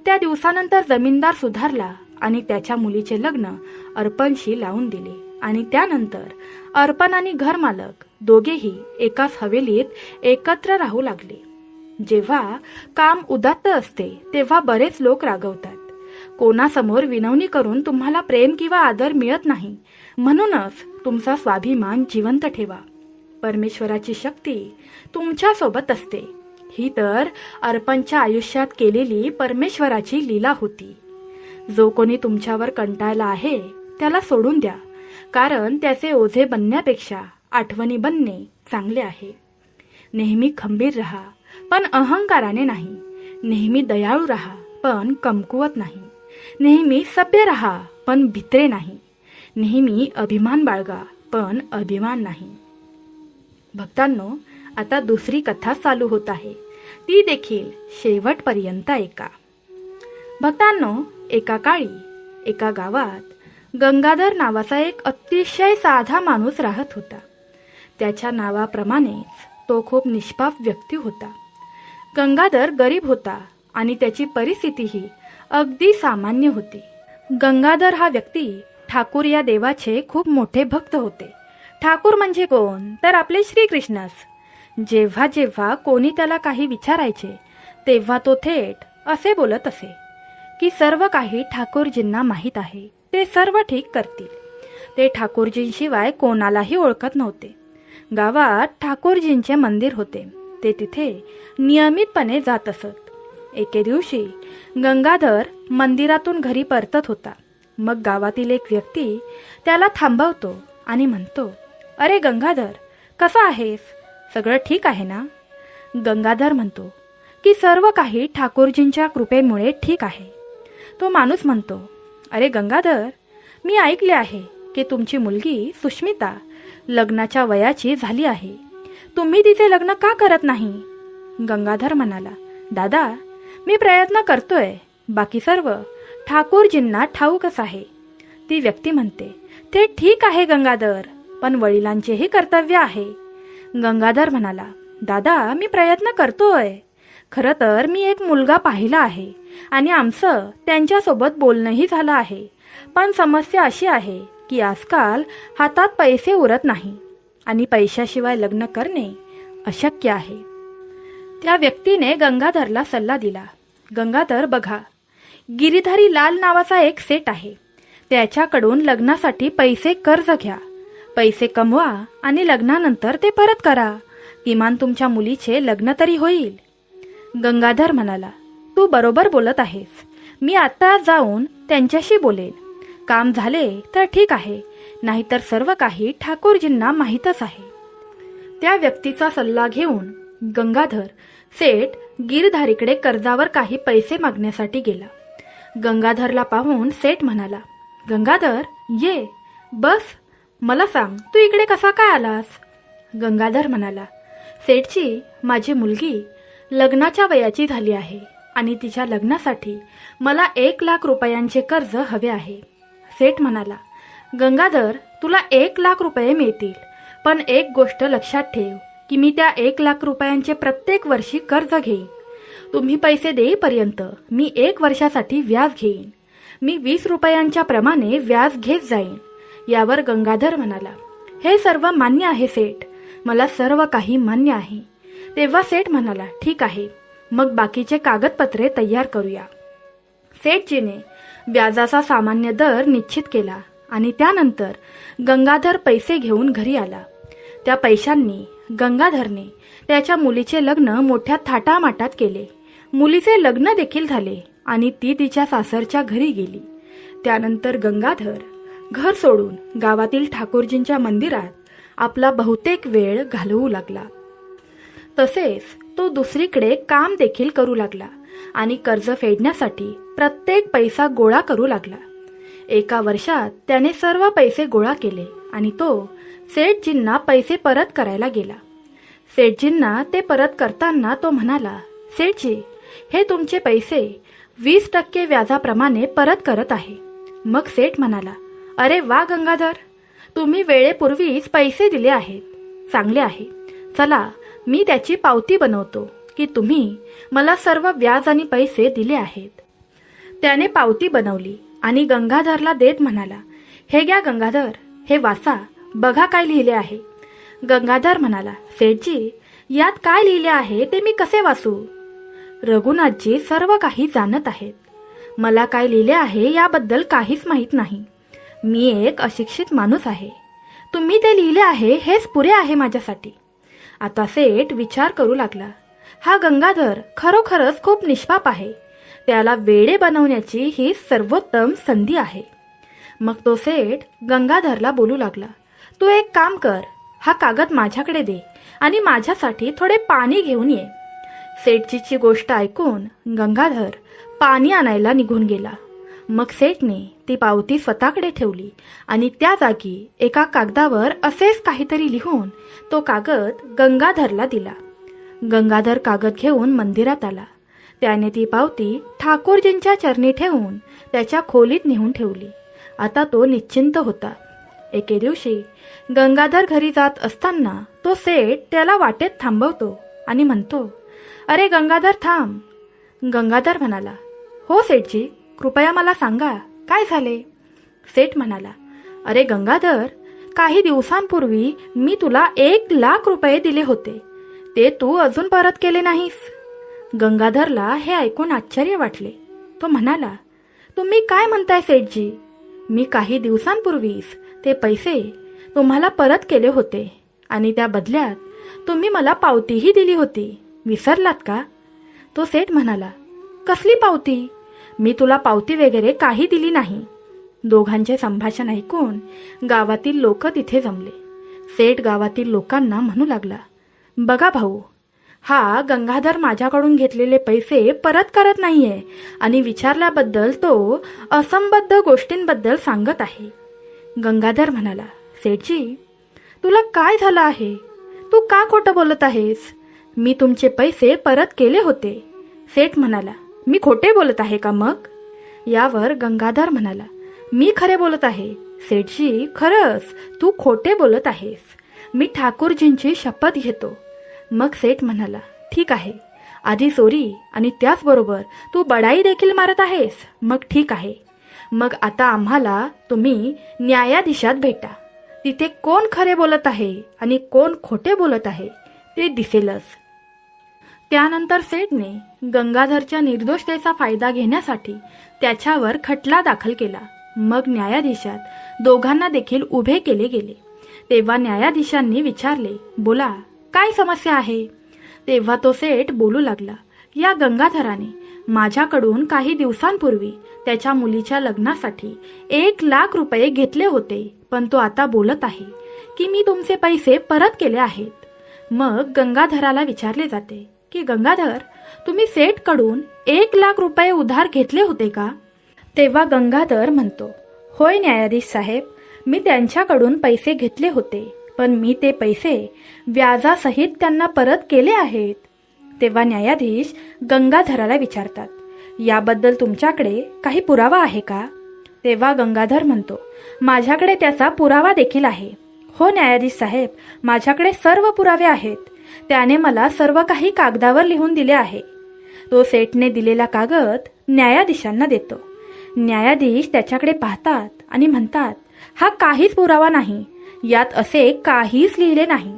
त्या दिवसानंतर जमीनदार सुधारला आणि त्याच्या मुलीचे लग्न अर्पणशी लावून दिले आणि त्यानंतर अर्पण आणि घरमालक दोघेही एकाच हवेलीत एकत्र राहू लागले. जेव्हा काम उदात्त असते तेव्हा बरेच लोक रागवतात. कोणासमोर विनवणी करून तुम्हाला प्रेम किंवा आदर मिळत नाही. म्हणूनच तुमचा स्वाभिमान जिवंत ठेवा. परमेश्वराची शक्ती तुमच्या सोबत असते. ही तर अर्पणच्या आयुष्यात केलेली परमेश्वराची लीला होती. जो कोणी तुमच्यावर कंटाळला आहे त्याला सोडून द्या, कारण त्याचे ओझे बनण्यापेक्षा आठवणी बनणे चांगले आहे. नेहमी खंबीर राहा, पण अहंकाराने नाही. नेहमी दयाळू राहा, पण कमकुवत नाही. नेहमी सभ्य राहा, पण भित्रे नाही. नेहमी अभिमान बाळगा, पण अभिमान नाही. भक्तांनो, आता दुसरी कथा चालू होत आहे. ती देखील शेवटपर्यंत ऐका. भक्तांनो, एका काळी एका गावात गंगाधर नावाचा एक अतिशय साधा माणूस राहत होता. त्याच्या नावाप्रमाणेच तो खूप निष्पाप व्यक्ती होता. गंगाधर गरीब होता आणि त्याची परिस्थितीही अगदी सामान्य होती. गंगाधर हा व्यक्ती ठाकूर या देवाचे खूप मोठे भक्त होते. ठाकूर म्हणजे कोण, तर आपले श्रीकृष्णच. जेव्हा जेव्हा कोणी त्याला काही विचारायचे तेव्हा तो थेट असे बोलत असे की सर्व काही ठाकूरजींना माहीत आहे, ते सर्व ठीक करतील. ते ठाकूरजींशिवाय कोणालाही ओळखत नव्हते. गावात ठाकूरजींचे मंदिर होते. ते तिथे नियमितपणे जात असत. एके दिवशी गंगाधर मंदिरातून घरी परतत होता. मग गावातील एक व्यक्ती त्याला थांबवतो आणि म्हणतो, अरे गंगाधर, कसा आहेस? सगळं ठीक आहे ना? गंगाधर म्हणतो की सर्व काही ठाकूरजींच्या कृपेमुळे ठीक आहे. तो माणूस म्हणतो, अरे गंगाधर, मी ऐकले आहे की तुमची मुलगी सुष्मिता लग्नाच्या वयाची झाली आहे. तुम्ही तिचे लग्न का करत नाही? गंगाधर म्हणाला, दादा, मी प्रयत्न करतोय. बाकी सर्व ठाकूरजींना ठाऊकच आहे. ती व्यक्ती म्हणते, ते ठीक आहे गंगाधर, पण वडिलांचेही कर्तव्य आहे. गंगाधर म्हणाला, दादा, मी प्रयत्न करतोय. खरं तर मी एक मुलगा पाहिला आहे आणि आमचं त्यांच्यासोबत बोलणंही झालं आहे. पण समस्या अशी आहे की आजकाल हातात पैसे उरत नाही आणि पैशाशिवाय लग्न करणे अशक्य आहे. त्या व्यक्तीने गंगाधरला सल्ला दिला, गंगाधर बघा, गिरीधारी लाल नावाचा एक सेठ आहे. त्याच्याकडून लग्नासाठी पैसे कर्ज घ्या. पैसे कमवा आणि लग्नानंतर ते परत करा. किमान तुमच्या मुलीचे लग्न तरी होईल. गंगाधर म्हणाला, तू बरोबर बोलत आहेस. मी आता जाऊन त्यांच्याशी बोलेन. काम झाले तर ठीक आहे, नाहीतर सर्व काही ठाकूरजींना माहीतच आहे. त्या व्यक्तीचा सल्ला घेऊन गंगाधर सेठ गिरधारीकडे कर्जावर काही पैसे मागण्यासाठी गेला. गंगाधरला पाहून सेठ म्हणाला, गंगाधर, ये, बस. मला सांग, तू इकडे कसा काय आलास? गंगाधर म्हणाला, सेठची, माझी मुलगी लग्नाच्या वयाची झाली आहे आणि तिच्या लग्नासाठी मला 1,00,000 रुपयांचे कर्ज हवे आहे. सेठ म्हणाला, गंगाधर, तुला 1,00,000 रुपये मिळतील, पण एक गोष्ट लक्षात ठेव की मी त्या 1,00,000 रुपयांचे प्रत्येक वर्षी कर्ज घेईन. तुम्ही पैसे देईपर्यंत मी 1 वर्षासाठी व्याज घेईन. मी 20 रुपयांच्या प्रमाणे व्याज घेत जाईन. यावर गंगाधर म्हणाला, हे सर्व मान्य आहे सेठ, मला सर्व काही मान्य आहे. तेव्हा सेठ म्हणाला, ठीक आहे, मग बाकीचे कागदपत्रे तयार करूया. सेठजीने व्याजाचा सामान्य दर निश्चित केला आणि त्यानंतर गंगाधर पैसे घेऊन घरी आला. त्या पैशांनी गंगाधरने त्याच्या मुलीचे लग्न मोठ्या थाटामाटात केले. मुलीचे लग्न देखील झाले आणि ती तिच्या सासरच्या घरी गेली. त्यानंतर गंगाधर घर सोडून गावातील ठाकूरजींच्या मंदिरात आपला बहुतेक वेळ घालवू लागला. तसेच तो दुसरीकडे काम देखील करू लागला आणि कर्ज फेडण्यासाठी प्रत्येक पैसा गोळा करू लागला. एका वर्षात त्याने सर्व पैसे गोळा केले आणि तो सेठजींना पैसे परत करायला गेला. सेठजींना ते परत करताना तो म्हणाला, सेठजी, हे तुमचे पैसे 20% व्याजाप्रमाणे परत करत आहे. मग सेठ म्हणाला, अरे वा गंगाधर, तुम्ही वेळेपूर्वीच पैसे दिले आहेत. चांगले आहे. चला, मी त्याची पावती बनवतो की तुम्ही मला सर्व व्याज आणि पैसे दिले आहेत. त्याने पावती बनवली आणि गंगाधरला देत म्हणाला, हे घ्या गंगाधर, हे वाचा, बघा काय लिहिले आहे. गंगाधर म्हणाला, सेठजी, यात काय लिहिले आहे ते मी कसे वाचू? रघुनाथजी सर्व काही जाणत आहेत. मला काय लिहिले आहे याबद्दल काहीच माहीत नाही. मी एक अशिक्षित माणूस आहे. तुम्ही ते लिहिले आहे हेच पुरे आहे माझ्यासाठी. आता सेठ विचार करू लागला, हा गंगाधर खरोखरच खूप निष्पाप आहे. त्याला वेडे बनवण्याची ही सर्वोत्तम संधी आहे. मग तो सेठ गंगाधरला बोलू लागला, तू एक काम कर, हा कागद माझ्याकडे दे आणि माझ्यासाठी थोडे पाणी घेऊन ये. सेठजीची गोष्ट ऐकून गंगाधर पाणी आणायला निघून गेला. मग सेठने ती पावती स्वतःकडे ठेवली आणि त्या जागी एका कागदावर असेच काहीतरी लिहून तो कागद गंगाधरला दिला. गंगाधर कागद घेऊन मंदिरात आला. त्याने ती पावती ठाकूरजींच्या चरणी ठेवून त्याच्या खोलीत नेऊन ठेवली. आता तो निश्चिंत होता. एके दिवशी गंगाधर घरी जात असताना तो सेठ त्याला वाटेत थांबवतो आणि म्हणतो, अरे गंगाधर, थांब. गंगाधर म्हणाला, हो सेठजी, कृपया मला सांगा, काय झाले? सेठ म्हणाला, अरे गंगाधर, काही दिवसांपूर्वी मी तुला 1,00,000 रुपये दिले होते, ते तू अजून परत केले नाहीस. गंगाधरला हे ऐकून आश्चर्य वाटले. तो म्हणाला, तुम्ही काय म्हणताय सेठजी? मी काही दिवसांपूर्वीच ते पैसे तुम्हाला परत केले होते आणि त्या बदल्यात तुम्ही मला पावतीही दिली होती. विसरलात का? तो सेठ म्हणाला, कसली पावती? मी तुला पावती वगैरे काही दिली नाही. दोघांचे संभाषण ऐकून गावातील लोक तिथे जमले. सेठ गावातील लोकांना म्हणू लागला, बघा भाऊ, हा गंगाधर माझ्याकडून घेतलेले पैसे परत करत नाहीये आणि विचारल्याबद्दल तो असंबद्ध गोष्टींबद्दल सांगत आहे. गंगाधर म्हणाला, सेठजी, तुला काय झालं आहे? तू का खोटं बोलत आहेस? मी तुमचे पैसे परत केले होते. सेठ म्हणाला, मी खोटे बोलत आहे का मग? यावर गंगाधर म्हणाला, मी खरे बोलत आहे. सेठजी, खरंच तू खोटे बोलत आहेस. मी ठाकूरजींची शपथ घेतो. मग सेठ म्हणाला, ठीक आहे, आधी चोरी आणि त्याचबरोबर तू बडाई देखील मारत आहेस. मग ठीक आहे, मग आता आम्हाला तुम्ही न्यायाधीशात भेटा. तिथे कोण खरे बोलत आहे आणि कोण खोटे बोलत आहे ते दिसेलच. त्यानंतर सेठने गंगाधरच्या निर्दोषतेचा फायदा घेण्यासाठी त्याच्यावर खटला दाखल केला. मग न्यायाधीशात दोघांना देखील उभे केले गेले. तेव्हा न्यायाधीशांनी विचारले, बोला, काय समस्या आहे? तेव्हा तो सेठ बोलू लागला, या गंगाधराने माझ्याकडून काही दिवसांपूर्वी त्याच्या मुलीच्या लग्नासाठी 1,00,000 रुपये घेतले होते, पण तो आता बोलत आहे की मी तुमचे पैसे परत केले आहेत. मग गंगाधराला विचारले जाते की गंगाधर, तुम्ही सेठकडून 1,00,000 रुपये उधार घेतले होते का? तेव्हा गंगाधर म्हणतो, होय न्यायाधीश साहेब, मी त्यांच्याकडून पैसे घेतले होते, पण मी ते पैसे व्याजासहित त्यांना परत केले आहेत. तेव्हा न्यायाधीश गंगाधराला विचारतात, याबद्दल तुमच्याकडे काही पुरावा आहे का? तेव्हा गंगाधर म्हणतो, माझ्याकडे त्याचा पुरावा देखील आहे. हो न्यायाधीश साहेब, माझ्याकडे सर्व पुरावे आहेत. त्याने मला सर्व काही कागदावर लिहून दिले आहे. तो सेठने दिलेला कागद न्यायाधीशांना देतो. न्यायाधीश त्याच्याकडे पाहतात आणि म्हणतात, हा काहीच पुरावा नाही, यात असे काहीच लिहिले नाही.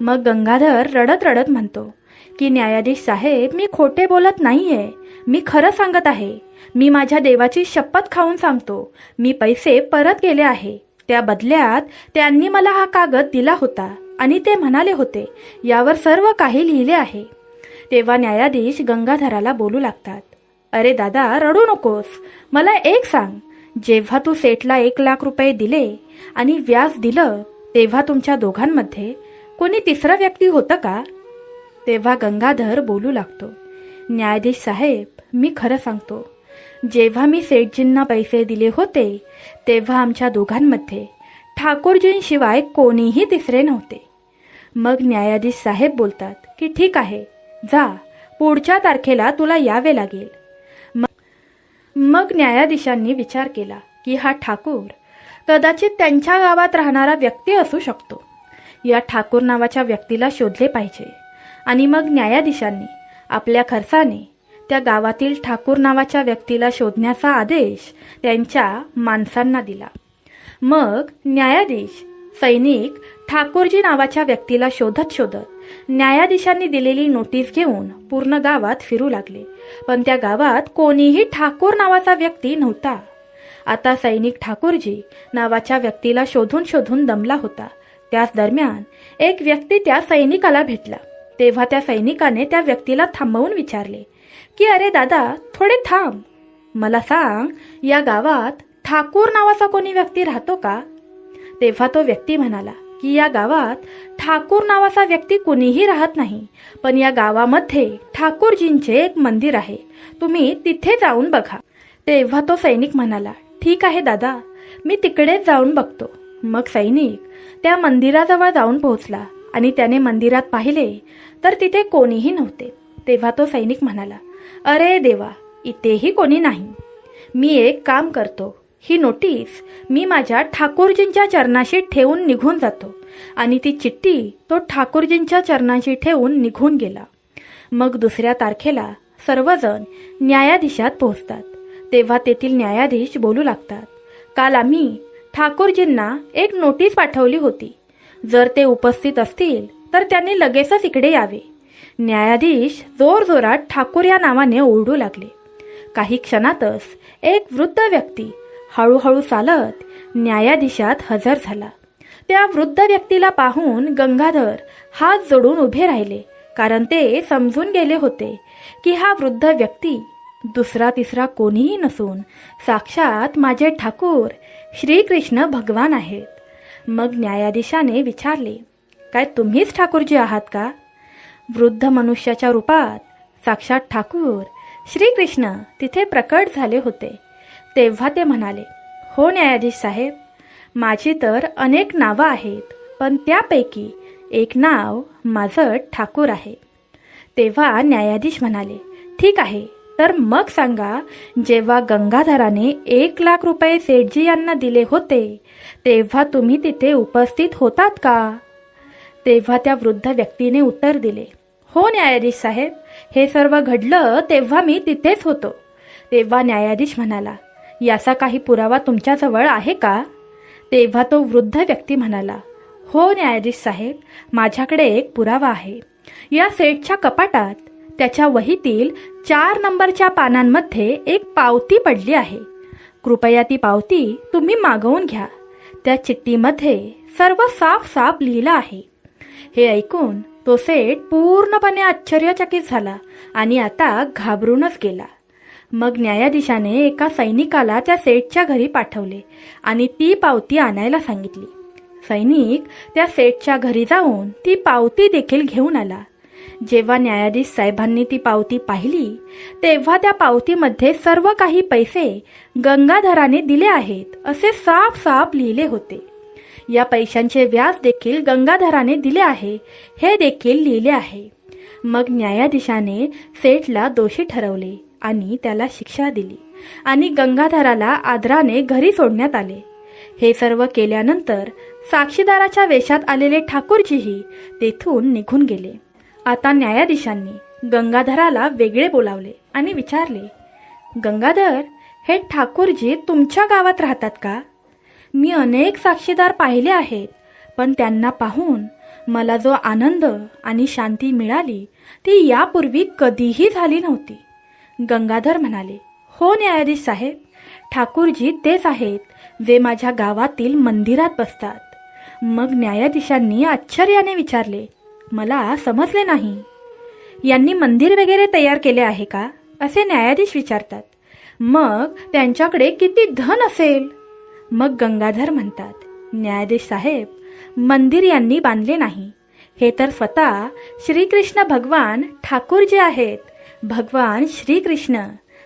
मग गंगाधर रडत रडत म्हणतो की न्यायाधीश साहेब, मी खोटे बोलत नाहीये, मी खरं सांगत आहे. मी माझ्या देवाची शपथ खाऊन सांगतो, मी पैसे परत केले आहे. त्या बदल्यात त्यांनी मला हा कागद दिला होता आणि ते म्हणाले होते, यावर सर्व काही लिहिले आहे. तेव्हा न्यायाधीश गंगाधराला बोलू लागतात, अरे दादा, रडू नकोस. मला एक सांग, जेव्हा तू सेठला 1,00,000 रुपये दिले आणि व्याज दिलं, तेव्हा तुमच्या दोघांमध्ये कोणी तिसरा व्यक्ती होतं का? तेव्हा गंगाधर बोलू लागतो, न्यायाधीश साहेब, मी खरं सांगतो, जेव्हा मी सेठजींना पैसे दिले होते तेव्हा आमच्या दोघांमध्ये ठाकूरजींशिवाय कोणीही तिसरे नव्हते. मग न्यायाधीश साहेब बोलतात की ठीक आहे, जा, पुढच्या तारखेला तुला यावे लागेल. मग न्यायाधीशांनी विचार केला की हा ठाकूर कदाचित त्यांच्या गावात राहणारा व्यक्ती असू शकतो. या ठाकूर नावाच्या व्यक्तीला शोधले पाहिजे. आणि मग न्यायाधीशांनी आपल्या खर्चाने त्या गावातील ठाकूर नावाच्या व्यक्तीला शोधण्याचा आदेश त्यांच्या माणसांना दिला. मग न्यायाधीश सैनिक ठाकूरजी नावाच्या व्यक्तीला शोधत शोधत न्यायाधीशांनी दिलेली नोटीस घेऊन पूर्ण गावात फिरू लागले, पण त्या गावात कोणीही ठाकूर नावाचा व्यक्ती नव्हता. आता सैनिक ठाकूरजी नावाच्या व्यक्तीला शोधून शोधून दमला होता. त्याच दरम्यान एक व्यक्ती त्या सैनिकाला भेटला. तेव्हा त्या सैनिकाने त्या व्यक्तीला थांबवून विचारले की अरे दादा, थोडे थांब, मला सांग, या गावात ठाकूर नावाचा कोणी व्यक्ती राहतो का? तेव्हा तो व्यक्ती म्हणाला की या गावात ठाकूर नावाचा व्यक्ती कोणीही राहत नाही, पण या गावामध्ये ठाकूरजींचे एक मंदिर आहे, तुम्ही तिथे जाऊन बघा. तेव्हा तो सैनिक म्हणाला, ठीक आहे दादा, मी तिकडेच जाऊन बघतो. मग सैनिक त्या मंदिराजवळ जाऊन पोहोचला आणि त्याने मंदिरात पाहिले तर तिथे कोणीही नव्हते. तेव्हा तो सैनिक म्हणाला, अरे देवा, इथेही कोणी नाही. मी एक काम करतो, ही नोटीस मी माझ्या ठाकूरजींच्या चरणाशी ठेवून निघून जातो. आणि ती चिठ्ठी तो ठाकूरजींच्या चरणाशी ठेवून निघून गेला. मग दुसऱ्या तारखेला सर्वजण न्यायाधीशात पोहोचतात. तेव्हा तेथील न्यायाधीश बोलू लागतात, काल आम्ही ठाकूरजींना एक नोटीस पाठवली होती. जर ते उपस्थित असतील तर त्यांनी लगेचच इकडे यावे. न्यायाधीश जोरजोरात ठाकूर या नावाने ओरडू लागले. काही क्षणातच एक वृद्ध व्यक्ती हळूहळू चालत न्यायाधीशात हजर झाला. त्या वृद्ध व्यक्तीला पाहून गंगाधर हात जोडून उभे राहिले, कारण ते समजून गेले होते की हा वृद्ध व्यक्ती दुसरा तिसरा कोणीही नसून साक्षात माझे ठाकूर श्रीकृष्ण भगवान आहेत. मग न्यायाधीशाने विचारले, काय तुम्हीच ठाकूरजी आहात का? वृद्ध मनुष्याच्या रूपात साक्षात ठाकूर श्रीकृष्ण तिथे प्रकट झाले होते. तेव्हा ते म्हणाले, हो न्यायाधीश साहेब, माझी तर अनेक नावं आहेत, पण त्यापैकी एक नाव माझं ठाकूर आहे. तेव्हा न्यायाधीश म्हणाले, ठीक आहे, तर मग सांगा, जेव्हा गंगाधराने 1,00,000 रुपये सेठजी यांना दिले होते तेव्हा तुम्ही तिथे उपस्थित होतात का? तेव्हा त्या वृद्ध व्यक्तीने उत्तर दिले, हो न्यायाधीश साहेब, हे सर्व घडलं तेव्हा मी तिथेच होतो. तेव्हा न्यायाधीश म्हणाला, याचा काही पुरावा तुमच्याजवळ आहे का? तेव्हा तो वृद्ध व्यक्ती म्हणाला, हो न्यायाधीश साहेब, माझ्याकडे एक पुरावा आहे. या सेठच्या कपाटात त्याच्या वहीतील 4 नंबरच्या पानांमध्ये एक पावती पडली आहे. कृपया ती पावती तुम्ही मागवून घ्या. त्या चिठ्ठीमध्ये सर्व साफ साफ लिहिलं आहे. हे ऐकून तो सेठ पूर्णपणे आश्चर्यचकित झाला आणि आता घाबरूनच गेला. मग न्यायाधीशाने एका सैनिकाला त्या सेठच्या घरी पाठवले आणि ती पावती आणायला सांगितली. सैनिक त्या सेठच्या घरी जाऊन ती पावती देखील घेऊन आला. जेव्हा न्यायाधीश साहेबांनी ती पावती पाहिली तेव्हा त्या पावतीमध्ये सर्व काही पैसे गंगाधराने दिले आहेत असे साफ साफ लिहिले होते. या पैशांचे व्याज देखील गंगाधराने दिले आहे हे देखील लिहिले आहे. मग न्यायाधीशाने सेठला दोषी ठरवले आणि त्याला शिक्षा दिली आणि गंगाधराला आदराने घरी सोडण्यात आले. हे सर्व केल्यानंतर साक्षीदाराच्या वेशात आलेले ठाकूरजीही तेथून निघून गेले. आता न्यायाधीशांनी गंगाधराला वेगळे बोलावले आणि विचारले, गंगाधर, हे ठाकूरजी तुमच्या गावात राहतात का? मी अनेक साक्षीदार पाहिले आहेत, पण त्यांना पाहून मला जो आनंद आणि शांती मिळाली ती यापूर्वी कधीही झाली नव्हती. गंगाधर म्हणाले, हो न्यायाधीश साहेब, ठाकूरजी तेच आहेत जे माझ्या गावातील मंदिरात बसतात. मग न्यायाधीशांनी आश्चर्याने विचारले, मला समजले नाही. यांनी मंदिर वगैरे तयार केले आहे का? असे न्यायाधीश विचारतात. मग त्यांच्याकडे किती धन असेल? मग गंगाधर म्हणतात, न्यायाधीश साहेब, मंदिर यांनी बांधले नाही. हे तर स्वतः श्रीकृष्ण भगवान ठाकूर जे आहेत. भगवान श्रीकृष्ण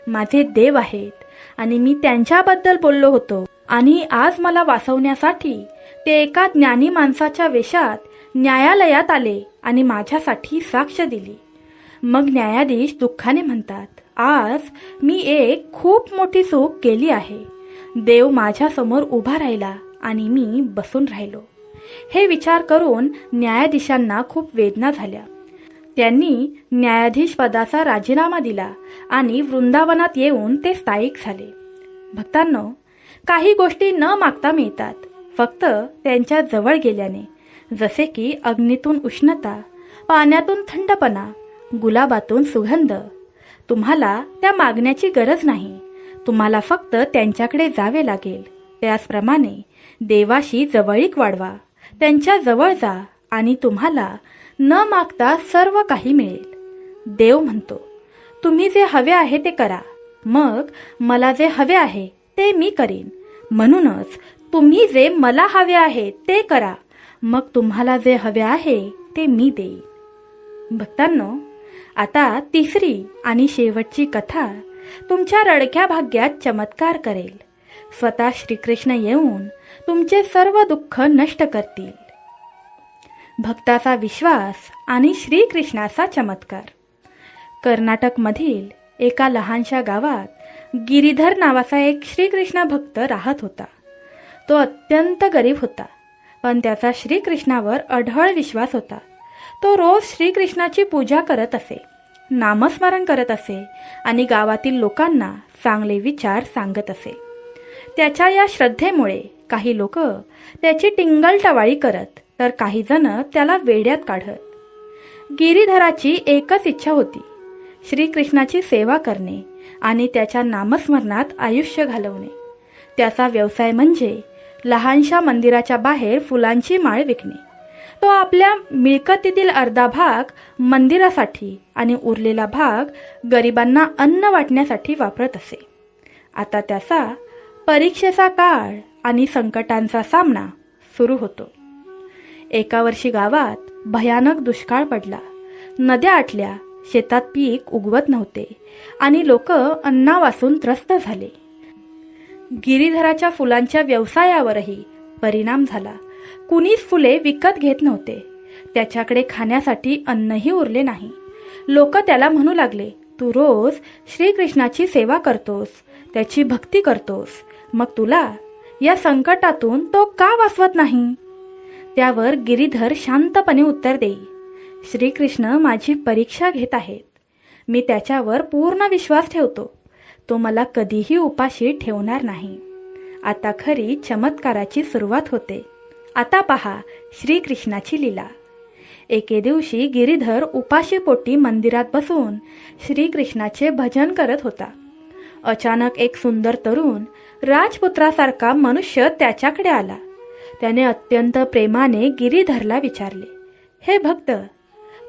माझे देव आहेत आणि मी त्यांच्याबद्दल बोललो होतो आणि आज मला वाचवण्यासाठी ते एका ज्ञानी माणसाच्या वेशात न्यायालयात आले आणि माझ्यासाठी साक्ष दिली. मग न्यायाधीश दुःखाने म्हणतात, आज मी एक खूप मोठी चूक केली आहे. देव माझ्यासमोर उभा राहिला आणि मी बसून राहिलो. हे विचार करून न्यायाधीशांना खूप वेदना झाल्या. त्यांनी न्यायाधीश पदाचा राजीनामा दिला आणि वृंदावनात येऊन ते स्थायिक झाले. भक्तांनो, काही गोष्टी न मागता मिळतात, फक्त त्यांच्या जवळ गेल्याने. जसे की अग्नीतून उष्णता, पाण्यातून थंडपणा, गुलाबातून सुगंध. तुम्हाला त्या मागण्याची गरज नाही, तुम्हाला फक्त त्यांच्याकडे जावे लागेल. त्याचप्रमाणे देवाशी जवळीक वाढवा, त्यांच्या जवळ जा आणि तुम्हाला न मागता सर्व काही मिळेल. देव म्हणतो, तुम्ही जे हवे आहे ते करा, मग मला जे हवे आहे ते मी करीन. म्हणूनच तुम्ही जे मला हवे आहे ते करा, मग तुम्हाला जे हवे आहे ते मी देईन. भक्तांनो, आता तिसरी आणि शेवटची कथा तुमच्या रडक्या भाग्यात चमत्कार करेल. स्वतः श्रीकृष्ण येऊन तुमचे सर्व दुःख नष्ट करतील. भक्ताचा विश्वास आणि श्रीकृष्णाचा चमत्कार. कर्नाटकमधील एका लहानशा गावात गिरीधर नावाचा एक श्रीकृष्ण भक्त राहत होता. तो अत्यंत गरीब होता, पण त्याचा श्रीकृष्णावर अढळ विश्वास होता. तो रोज श्रीकृष्णाची पूजा करत असे, नामस्मरण करत असे आणि गावातील लोकांना चांगले विचार सांगत असे. त्याच्या या श्रद्धेमुळे काही लोक त्याची टिंगलटवाळी करत, तर काही जण त्याला वेड्यात काढत. गिरीधराची एकच इच्छा होती, श्रीकृष्णाची सेवा करणे आणि त्याच्या नामस्मरणात आयुष्य घालवणे. त्याचा व्यवसाय म्हणजे लहानशा मंदिराच्या बाहेर फुलांची माळ विकणे. तो आपल्या मिळकतीतील अर्धा भाग मंदिरासाठी आणि उरलेला भाग गरिबांना अन्न वाटण्यासाठी वापरत असे. आता त्याचा परीक्षेचा काळ आणि संकटांचा सामना सुरू होतो. एका वर्षी गावात भयानक दुष्काळ पडला. नद्या आटल्या, शेतात पीक उगवत नव्हते आणि लोक अन्नावाचून त्रस्त झाले. गिरीधराच्या फुलांच्या व्यवसायावरही परिणाम झाला. कुणीच फुले विकत घेत नव्हते. त्याच्याकडे खाण्यासाठी अन्नही उरले नाही. लोक त्याला म्हणू लागले, तू रोज श्रीकृष्णाची सेवा करतोस, त्याची भक्ती करतोस, मग तुला या संकटातून तो का वाचवत नाही? त्यावर गिरीधर शांतपणे उत्तर देई, श्रीकृष्ण माझी परीक्षा घेत आहेत. मी त्याच्यावर पूर्ण विश्वास ठेवतो. तो मला कधीही उपाशी ठेवणार नाही. आता खरी चमत्काराची सुरुवात होते. आता पहा श्रीकृष्णाची लीला. एके दिवशी गिरीधर उपाशीपोटी मंदिरात बसून श्रीकृष्णाचे भजन करत होता. अचानक एक सुंदर तरुण राजपुत्रासारखा मनुष्य त्याच्याकडे आला. त्याने अत्यंत प्रेमाने गिरीधरला विचारले, हे भक्त,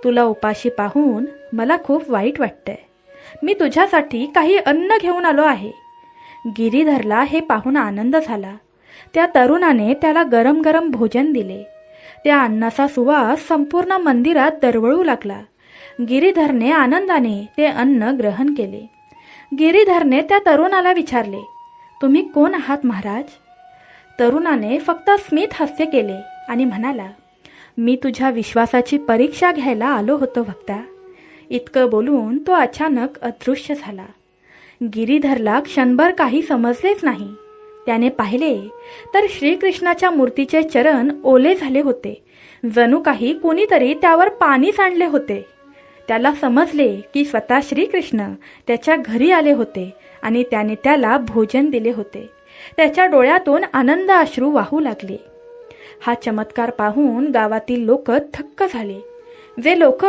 तुला उपाशी पाहून मला खूप वाईट वाटतंय. मी तुझ्यासाठी काही अन्न घेऊन आलो आहे. गिरीधरला हे पाहून आनंद झाला. त्या तरुणाने त्याला गरम गरम भोजन दिले. त्या अन्नाचा सुवास संपूर्ण मंदिरात दरवळू लागला. गिरीधरने आनंदाने ते अन्न ग्रहण केले. गिरीधरने त्या तरुणाला विचारले, तुम्ही कोण आहात महाराज? तरुणाने फक्त स्मित हास्य केले आणि म्हणाला, मी तुझ्या विश्वासाची परीक्षा घ्यायला आलो होतो भक्ता. इतकं बोलून तो अचानक अदृश्य झाला. गिरीधरला क्षणभर काही समजलेच नाही. त्याने पाहिले तर श्रीकृष्णाच्या मूर्तीचे चरण ओले झाले होते. जणू काही कोणीतरी त्यावर पाणी सांडले होते. त्याला समजले की स्वतः श्रीकृष्ण त्याच्या घरी आले होते आणि त्याने त्याला भोजन दिले होते. त्याच्या डोळ्यातून आनंद अश्रू वाहू लागले. हा चमत्कार पाहून गावातील लोक थक्क झाले. जे लोक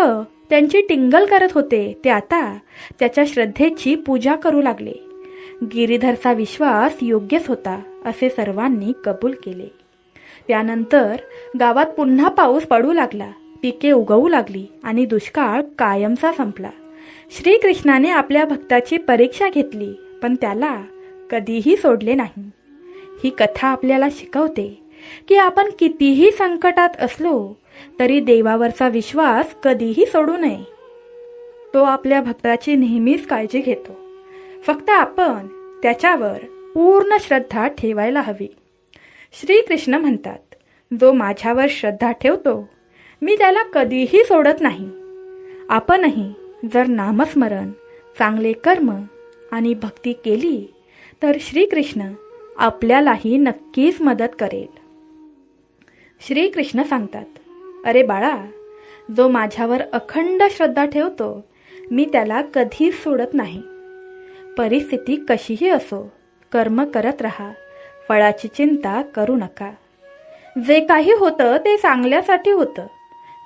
त्यांची टिंगल करत होते ते आता त्याच्या श्रद्धेची पूजा करू लागले. गिरीधरचा विश्वास योग्यच होता असे सर्वांनी कबूल केले. त्यानंतर गावात पुन्हा पाऊस पडू लागला. पिके उगवू लागली आणि दुष्काळ कायमचा संपला. श्रीकृष्णाने आपल्या भक्ताची परीक्षा घेतली, पण त्याला कधीही सोडले नाही. ही कथा आपल्याला शिकवते की आपण कितीही संकटात असलो तरी देवावरचा विश्वास कधीही सोडू नये. तो आपल्या भक्ताची नेहमीच काळजी घेतो. फक्त आपण त्याच्यावर पूर्ण श्रद्धा ठेवायला हवी. श्रीकृष्ण म्हणतात, जो माझ्यावर श्रद्धा ठेवतो मी त्याला कधीही सोडत नाही. आपणही जर नामस्मरण, चांगले कर्म आणि भक्ती केली तर श्रीकृष्ण आपल्यालाही नक्कीच मदत करेल. श्रीकृष्ण सांगतात, अरे बाळा, जो माझ्यावर अखंड श्रद्धा ठेवतो मी त्याला कधीच सोडत नाही. परिस्थिती कशीही असो, कर्म करत राहा, फळाची चिंता करू नका. जे काही होतं ते चांगल्यासाठी होतं.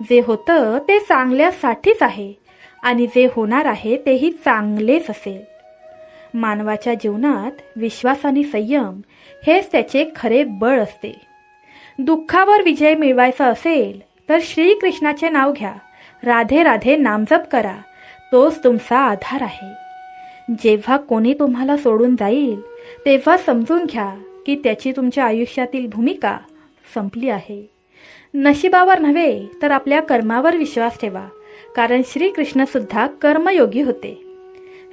जे होतं ते चांगल्यासाठीच आहे आणि जे होणार आहे तेही चांगलेच असेल. मानवाच्या जीवनात विश्वास आणि संयम हेच त्याचे खरे बळ असते. दुःखावर विजय मिळवायचा असेल तर श्रीकृष्णाचे नाव घ्या, राधे राधे नामजप करा, तोच तुमचा आधार आहे. जेव्हा कोणी तुम्हाला सोडून जाईल तेव्हा समजून घ्या की त्याची तुमच्या आयुष्यातील भूमिका संपली आहे. नशिबावर नव्हे तर आपल्या कर्मावर विश्वास ठेवा, कारण श्रीकृष्ण सुद्धा कर्मयोगी होते.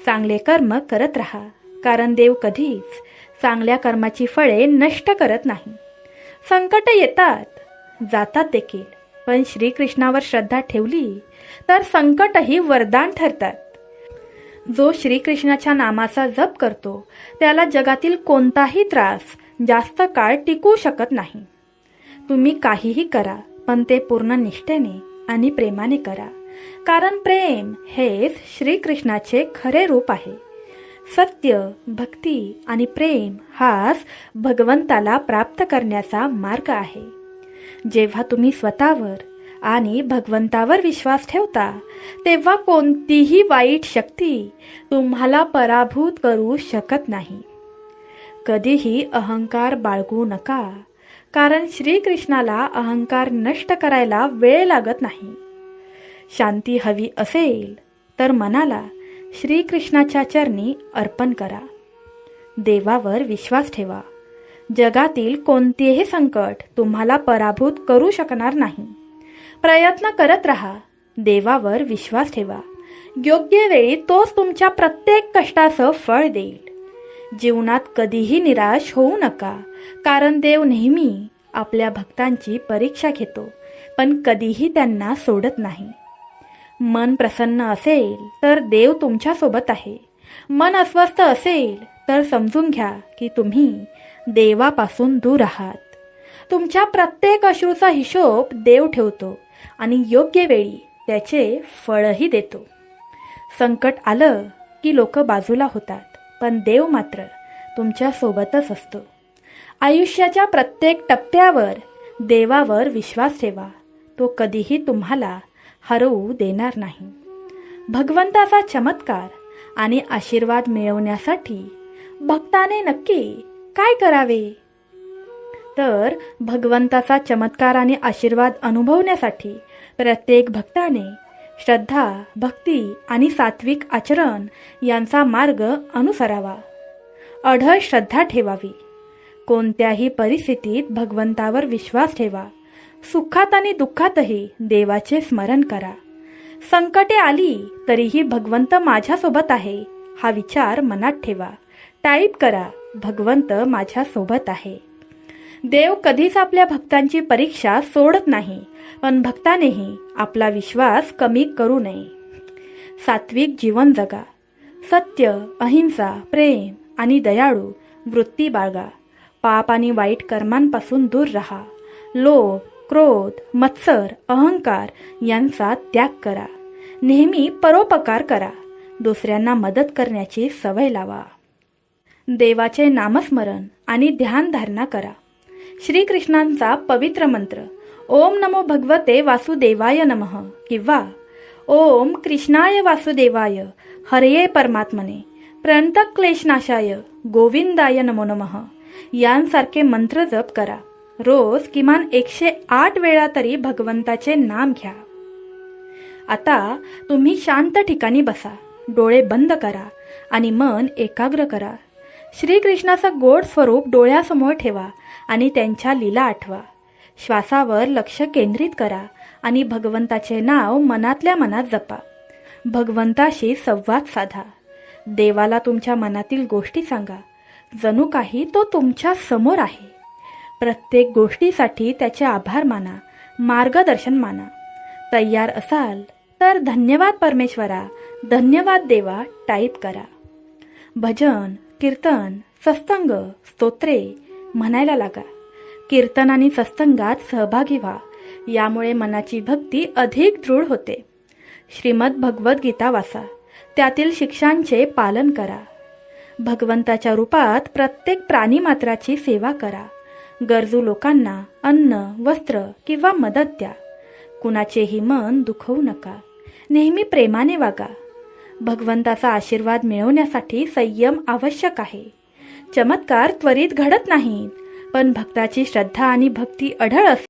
चांगले कर्म करत राहा, कारण देव कधीच चांगल्या कर्माची फळे नष्ट करत नाही. संकट येतात, जातात देखील, पण श्रीकृष्णावर श्रद्धा ठेवली तर संकटही वरदान ठरतात. जो श्रीकृष्णाच्या नामाचा जप करतो त्याला जगातील कोणताही त्रास जास्त काळ टिकू शकत नाही. तुम्ही काहीही करा, पण ते पूर्ण निष्ठेने आणि प्रेमाने करा, कारण प्रेम हेच श्रीकृष्णाचे खरे रूप आहे. सत्य, भक्ती आणि प्रेम हाच भगवंताला प्राप्त करण्याचा मार्ग आहे. जेव्हा तुम्ही स्वतःवर आणि भगवंतावर विश्वास ठेवता तेव्हा कोणतीही वाईट शक्ती तुम्हाला पराभूत करू शकत नाही. कधीही अहंकार बाळगू नका, कारण श्रीकृष्णाला अहंकार नष्ट करायला वेळ लागत नाही. शांती हवी असेल तर मनाला श्रीकृष्णाच्या चरणी अर्पण करा. देवावर विश्वास ठेवा. जगातील कोणतेही संकट तुम्हाला पराभूत करू शकणार नाही. प्रयत्न करत राहा. देवावर विश्वास ठेवा. योग्य वेळी तोच तुमच्या प्रत्येक कष्टाचं फळ देईल. जीवनात कधीही निराश होऊ नका, कारण देव नेहमी आपल्या भक्तांची परीक्षा घेतो, पण कधीही त्यांना सोडत नाही. मन प्रसन्न असेल तर देव तुमच्यासोबत आहे. मन अस्वस्थ असेल तर समजून घ्या की तुम्ही देवापासून दूर आहात. तुमच्या प्रत्येक अश्रूचा हिशोब देव ठेवतो आणि योग्य वेळी त्याचे फळही देतो. संकट आलं की लोक बाजूला होतात, पण देव मात्र तुमच्या सोबतच असतो. आयुष्याच्या प्रत्येक टप्प्यावर देवावर विश्वास ठेवा. तो कधीही तुम्हाला हरवू देणार नाही. भगवंताचा चमत्कार आणि आशीर्वाद मिळवण्यासाठी भक्ताने नक्की काय करावे? तर भगवंताचा चमत्कार आणि आशीर्वाद अनुभवण्यासाठी प्रत्येक भक्ताने श्रद्धा, भक्ती आणि सात्विक आचरण यांचा मार्ग अनुसरावा. अढळ श्रद्धा ठेवावी. कोणत्याही परिस्थितीत भगवंतावर विश्वास ठेवा. सुखात आणि दुःखातही देवाचे स्मरण करा. संकटे आली तरीही भगवंत माझ्यासोबत आहे हा विचार मनात ठेवा. टाईप करा, भगवंत माझ्यासोबत आहे. देव कधीच आपल्या भक्तांची परीक्षा सोडत नाही, पण भक्तानेही आपला विश्वास कमी करू नये. सात्विक जीवन जगा. सत्य, अहिंसा, प्रेम आणि दयाळू वृत्ती बाळगा. पाप आणि वाईट कर्मांपासून दूर राहा. लोभ, क्रोध, मत्सर, अहंकार यांचा त्याग करा. नेहमी परोपकार करा. दुसऱ्यांना मदत करण्याची सवय लावा. देवाचे नामस्मरण आणि ध्यानधारणा करा. श्रीकृष्णांचा पवित्र मंत्र ओम नमो भगवते वासुदेवाय नमः किंवा ओम कृष्णाय वासुदेवाय हरये परमात्मने प्रणतक्लेशनाशाय गोविंदाय नमो नमः यांसारखे मंत्र जप करा. रोज किमान 108 वेळा तरी भगवंताचे नाम घ्या. आता तुम्ही शांत ठिकाणी बसा. डोळे बंद करा आणि मन एकाग्र करा. श्रीकृष्णाचं गोड स्वरूप डोळ्यासमोर ठेवा आणि त्यांच्या लीला आठवा. श्वासावर लक्ष केंद्रित करा आणि भगवंताचे नाव मनातल्या मनात जपा. भगवंताशी संवाद साधा. देवाला तुमच्या मनातील गोष्टी सांगा. जणू काही तो तुमच्या समोर आहे. प्रत्येक गोष्टीसाठी त्याचे आभार माना, मार्गदर्शन माना. तयार असाल तर धन्यवाद परमेश्वरा, धन्यवाद देवा टाईप करा. भजन, कीर्तन, सत्संग, स्तोत्रे म्हणायला लागा. कीर्तन आणि सत्संगात सहभागी व्हा. यामुळे मनाची भक्ती अधिक दृढ होते. श्रीमद भगवद्गीता वाचा. त्यातील शिक्षांचे पालन करा. भगवंताच्या रूपात प्रत्येक प्राणीमात्राची सेवा करा. गरजू लोकांना अन्न, वस्त्र किंवा मदत द्या. कुणाचेही मन दुखवू नका. नेहमी प्रेमाने वागा. भगवंताचा आशीर्वाद मिळवण्यासाठी संयम आवश्यक आहे. चमत्कार त्वरित घडत नाहीत, पण भक्ताची श्रद्धा आणि भक्ती अढळ असते